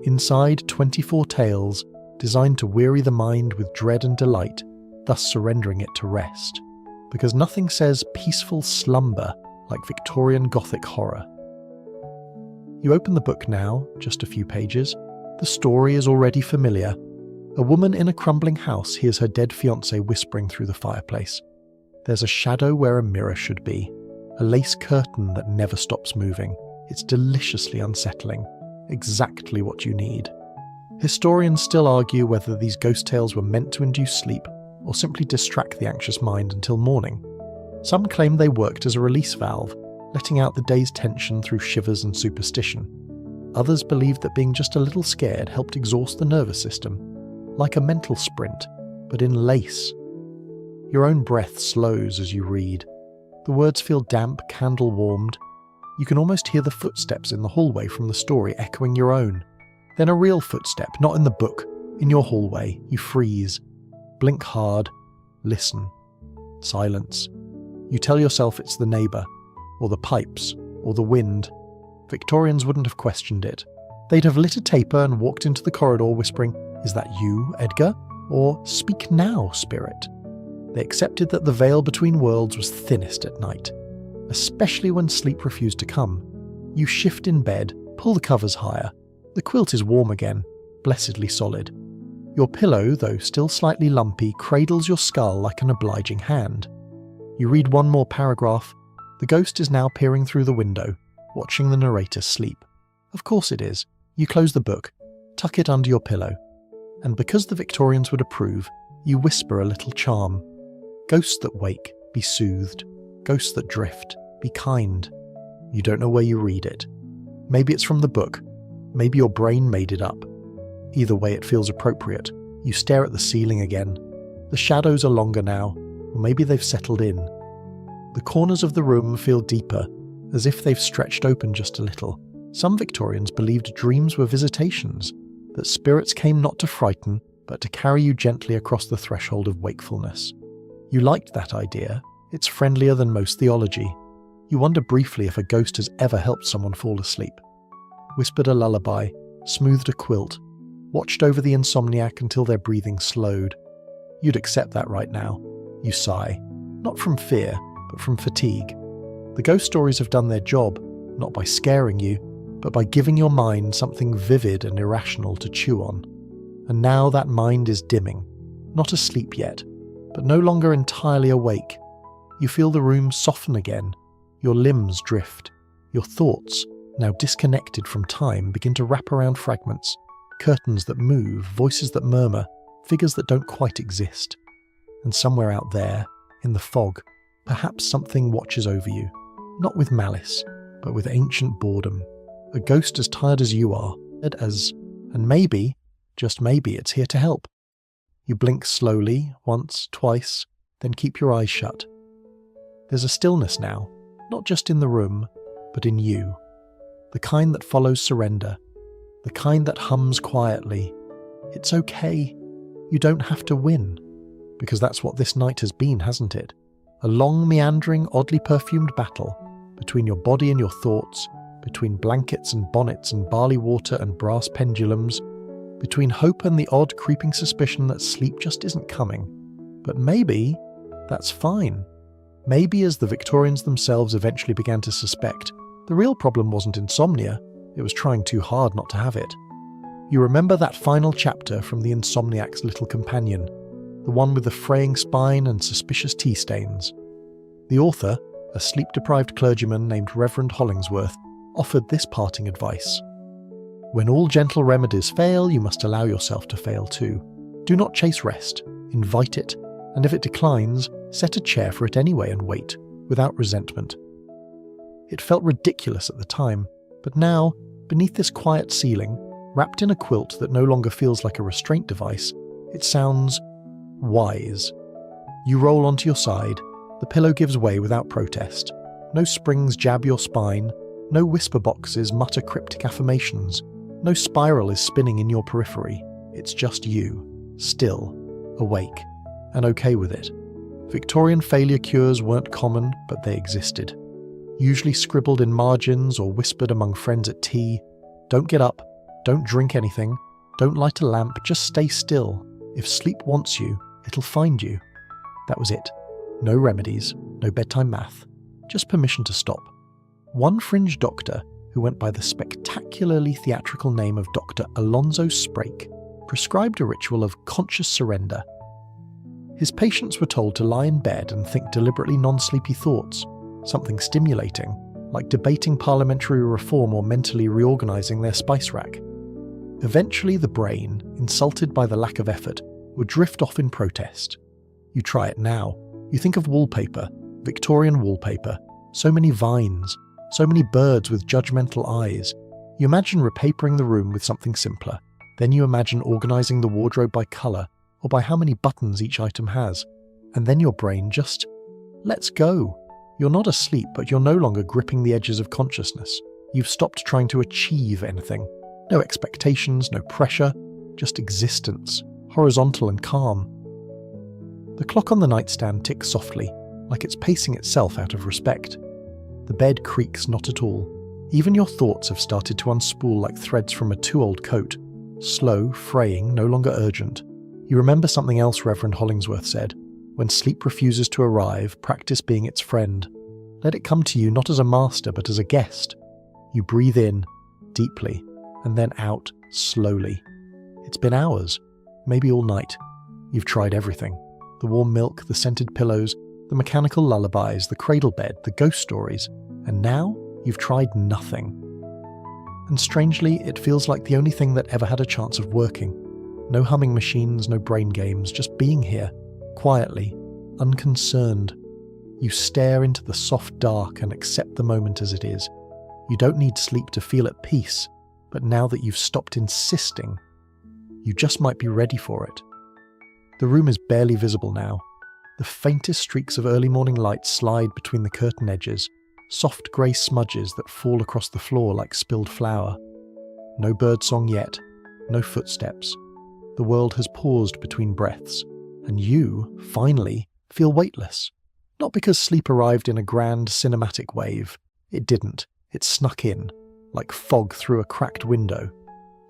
Inside, 24 tales, designed to weary the mind with dread and delight, thus surrendering it to rest. Because nothing says peaceful slumber like Victorian Gothic horror. You open the book now, just a few pages. The story is already familiar. A woman in a crumbling house hears her dead fiancé whispering through the fireplace. There's a shadow where a mirror should be, a lace curtain that never stops moving. It's deliciously unsettling, exactly what you need. Historians still argue whether these ghost tales were meant to induce sleep or simply distract the anxious mind until morning. Some claim they worked as a release valve, letting out the day's tension through shivers and superstition. Others believed that being just a little scared helped exhaust the nervous system, like a mental sprint, but in lace. Your own breath slows as you read. The words feel damp, candle-warmed. You can almost hear the footsteps in the hallway from the story echoing your own. Then a real footstep, not in the book, in your hallway. You freeze. Blink hard. Listen. Silence. You tell yourself it's the neighbour, or the pipes, or the wind. Victorians wouldn't have questioned it. They'd have lit a taper and walked into the corridor whispering, "Is that you, Edgar?" Or "Speak now, spirit." They accepted that the veil between worlds was thinnest at night, especially when sleep refused to come. You shift in bed, pull the covers higher. The quilt is warm again, blessedly solid. Your pillow, though still slightly lumpy, cradles your skull like an obliging hand. You read one more paragraph. The ghost is now peering through the window, watching the narrator sleep. Of course it is. You close the book, tuck it under your pillow, and because the Victorians would approve, you whisper a little charm. Ghosts that wake, be soothed. Ghosts that drift, be kind. You don't know where you read it. Maybe it's from the book. Maybe your brain made it up. Either way, it feels appropriate. You stare at the ceiling again. The shadows are longer now, or maybe they've settled in. The corners of the room feel deeper, as if they've stretched open just a little. Some Victorians believed dreams were visitations, that spirits came not to frighten, but to carry you gently across the threshold of wakefulness. You liked that idea. It's friendlier than most theology. You wonder briefly if a ghost has ever helped someone fall asleep. Whispered a lullaby, smoothed a quilt, watched over the insomniac until their breathing slowed. You'd accept that right now. You sigh, not from fear, but from fatigue. The ghost stories have done their job, not by scaring you, but by giving your mind something vivid and irrational to chew on. And now that mind is dimming, not asleep yet, but no longer entirely awake. You feel the room soften again, your limbs drift, your thoughts, now disconnected from time, begin to wrap around fragments, curtains that move, voices that murmur, figures that don't quite exist. And somewhere out there, in the fog, perhaps something watches over you, not with malice, but with ancient boredom. A ghost as tired as you are, and maybe, just maybe, it's here to help. You blink slowly, once, twice, then keep your eyes shut. There's a stillness now, not just in the room, but in you. The kind that follows surrender, the kind that hums quietly. It's okay. You don't have to win, because that's what this night has been, hasn't it? A long, meandering, oddly perfumed battle between your body and your thoughts, between blankets and bonnets and barley water and brass pendulums, between hope and the odd creeping suspicion that sleep just isn't coming. But maybe that's fine. Maybe, as the Victorians themselves eventually began to suspect, the real problem wasn't insomnia, it was trying too hard not to have it. You remember that final chapter from the insomniac's little companion, the one with the fraying spine and suspicious tea stains. The author, a sleep-deprived clergyman named Reverend Hollingsworth, offered this parting advice. When all gentle remedies fail, you must allow yourself to fail too. Do not chase rest, invite it, and if it declines, set a chair for it anyway and wait, without resentment. It felt ridiculous at the time, but now, beneath this quiet ceiling, wrapped in a quilt that no longer feels like a restraint device, it sounds wise. You roll onto your side, the pillow gives way without protest. No springs jab your spine, no whisper boxes mutter cryptic affirmations, no spiral is spinning in your periphery. It's just you, still, awake, and okay with it. Victorian failure cures weren't common, but they existed. Usually scribbled in margins or whispered among friends at tea. Don't get up, don't drink anything, don't light a lamp, just stay still. If sleep wants you, it'll find you. That was it. No remedies, no bedtime math, just permission to stop. One fringe doctor, who went by the spectacularly theatrical name of Dr. Alonzo Sprake, prescribed a ritual of conscious surrender. His patients were told to lie in bed and think deliberately non-sleepy thoughts, something stimulating, like debating parliamentary reform or mentally reorganizing their spice rack. Eventually the brain, insulted by the lack of effort, would drift off in protest. You try it now. You think of wallpaper, Victorian wallpaper, so many vines, so many birds with judgmental eyes. You imagine repapering the room with something simpler. Then you imagine organising the wardrobe by colour, or by how many buttons each item has. And then your brain just lets go. You're not asleep, but you're no longer gripping the edges of consciousness. You've stopped trying to achieve anything. No expectations, no pressure, just existence, horizontal and calm. The clock on the nightstand ticks softly, like it's pacing itself out of respect. The bed creaks not at all. Even your thoughts have started to unspool like threads from a too-old coat. Slow, fraying, no longer urgent. You remember something else Reverend Hollingsworth said. When sleep refuses to arrive, practice being its friend. Let it come to you not as a master, but as a guest. You breathe in, deeply, and then out, slowly. It's been hours, maybe all night. You've tried everything. The warm milk, the scented pillows, the mechanical lullabies, the cradle bed, the ghost stories, and now you've tried nothing. And strangely, it feels like the only thing that ever had a chance of working. No humming machines, no brain games, just being here, quietly, unconcerned. You stare into the soft dark and accept the moment as it is. You don't need sleep to feel at peace, but now that you've stopped insisting, you just might be ready for it. The room is barely visible now. The faintest streaks of early morning light slide between the curtain edges, soft grey smudges that fall across the floor like spilled flour. No birdsong yet, no footsteps. The world has paused between breaths, and you, finally, feel weightless. Not because sleep arrived in a grand cinematic wave. It didn't. It snuck in, like fog through a cracked window.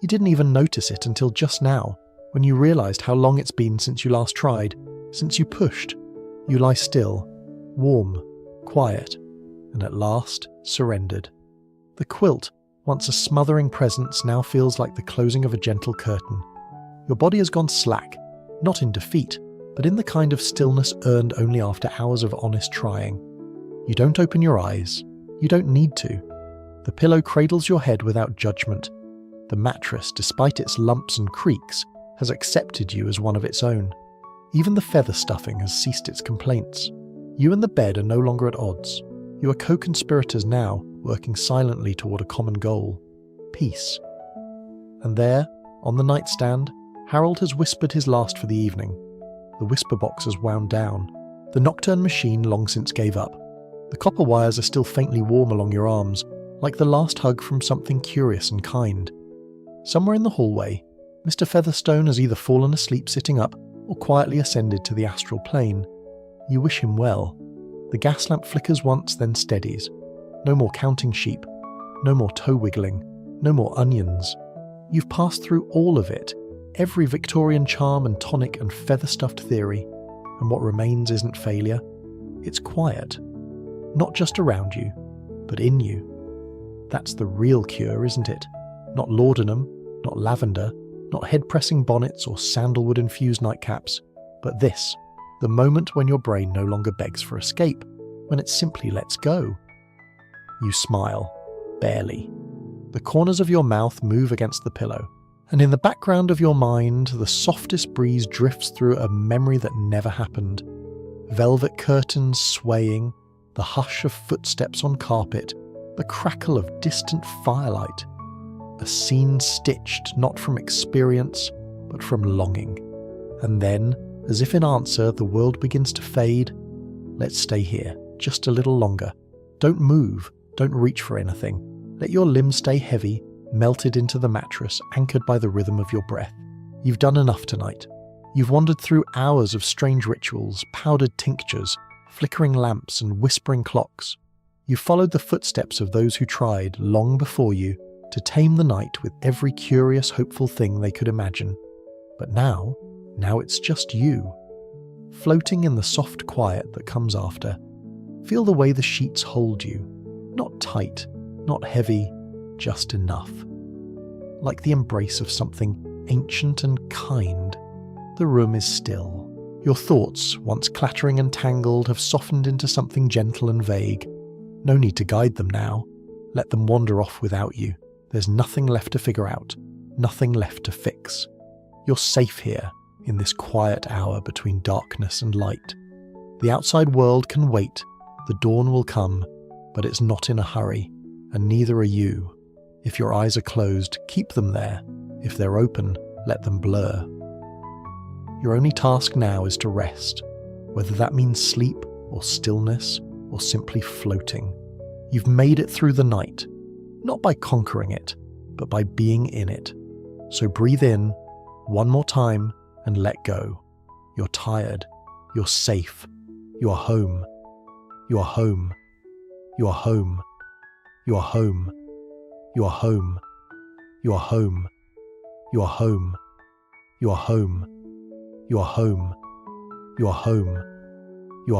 You didn't even notice it until just now, when you realised how long it's been since you last tried, since you pushed. You lie still, warm, quiet, and at last surrendered. The quilt, once a smothering presence, now feels like the closing of a gentle curtain. Your body has gone slack, not in defeat, but in the kind of stillness earned only after hours of honest trying. You don't open your eyes. You don't need to. The pillow cradles your head without judgment. The mattress, despite its lumps and creaks, has accepted you as one of its own. Even the feather stuffing has ceased its complaints. You and the bed are no longer at odds. You are co-conspirators now, working silently toward a common goal: peace. And there, on the nightstand, Harold has whispered his last for the evening. The whisper box has wound down. The nocturne machine long since gave up. The copper wires are still faintly warm along your arms, like the last hug from something curious and kind. Somewhere in the hallway, Mr. Featherstone has either fallen asleep sitting up or quietly ascended to the astral plane. You wish him well. The gas lamp flickers once, then steadies. No more counting sheep. No more toe wiggling. No more onions. You've passed through all of it, every Victorian charm and tonic and feather-stuffed theory, and what remains isn't failure. It's quiet. Not just around you, but in you. That's the real cure, isn't it? Not laudanum, not lavender, not head-pressing bonnets or sandalwood-infused nightcaps, but this, the moment when your brain no longer begs for escape, when it simply lets go. You smile. barely. The corners of your mouth move against the pillow, and in the background of your mind, the softest breeze drifts through a memory that never happened. Velvet curtains swaying, the hush of footsteps on carpet, the crackle of distant firelight. A scene stitched not from experience, but from longing. And then, as if in answer, the world begins to fade. Let's stay here, just a little longer. Don't move, don't reach for anything. Let your limbs stay heavy, melted into the mattress, anchored by the rhythm of your breath. You've done enough tonight. You've wandered through hours of strange rituals, powdered tinctures, flickering lamps and whispering clocks. You've followed the footsteps of those who tried, long before you, to tame the night with every curious, hopeful thing they could imagine. But now it's just you. Floating in the soft quiet that comes after. Feel the way the sheets hold you. Not tight, not heavy, just enough. Like the embrace of something ancient and kind. The room is still. Your thoughts, once clattering and tangled, have softened into something gentle and vague. No need to guide them now. Let them wander off without you. There's nothing left to figure out, nothing left to fix. You're safe here, in this quiet hour between darkness and light. The outside world can wait, the dawn will come, but it's not in a hurry, and neither are you. If your eyes are closed, keep them there. If they're open, let them blur. Your only task now is to rest, whether that means sleep or stillness or simply floating. You've made it through the night, not by conquering it, but by being in it. So breathe in, one more time, and let go. You're tired. You're safe. You're home. You're home. You're home. You're home. You're home. You're home. You're home. You're home. You're home. You're home. You're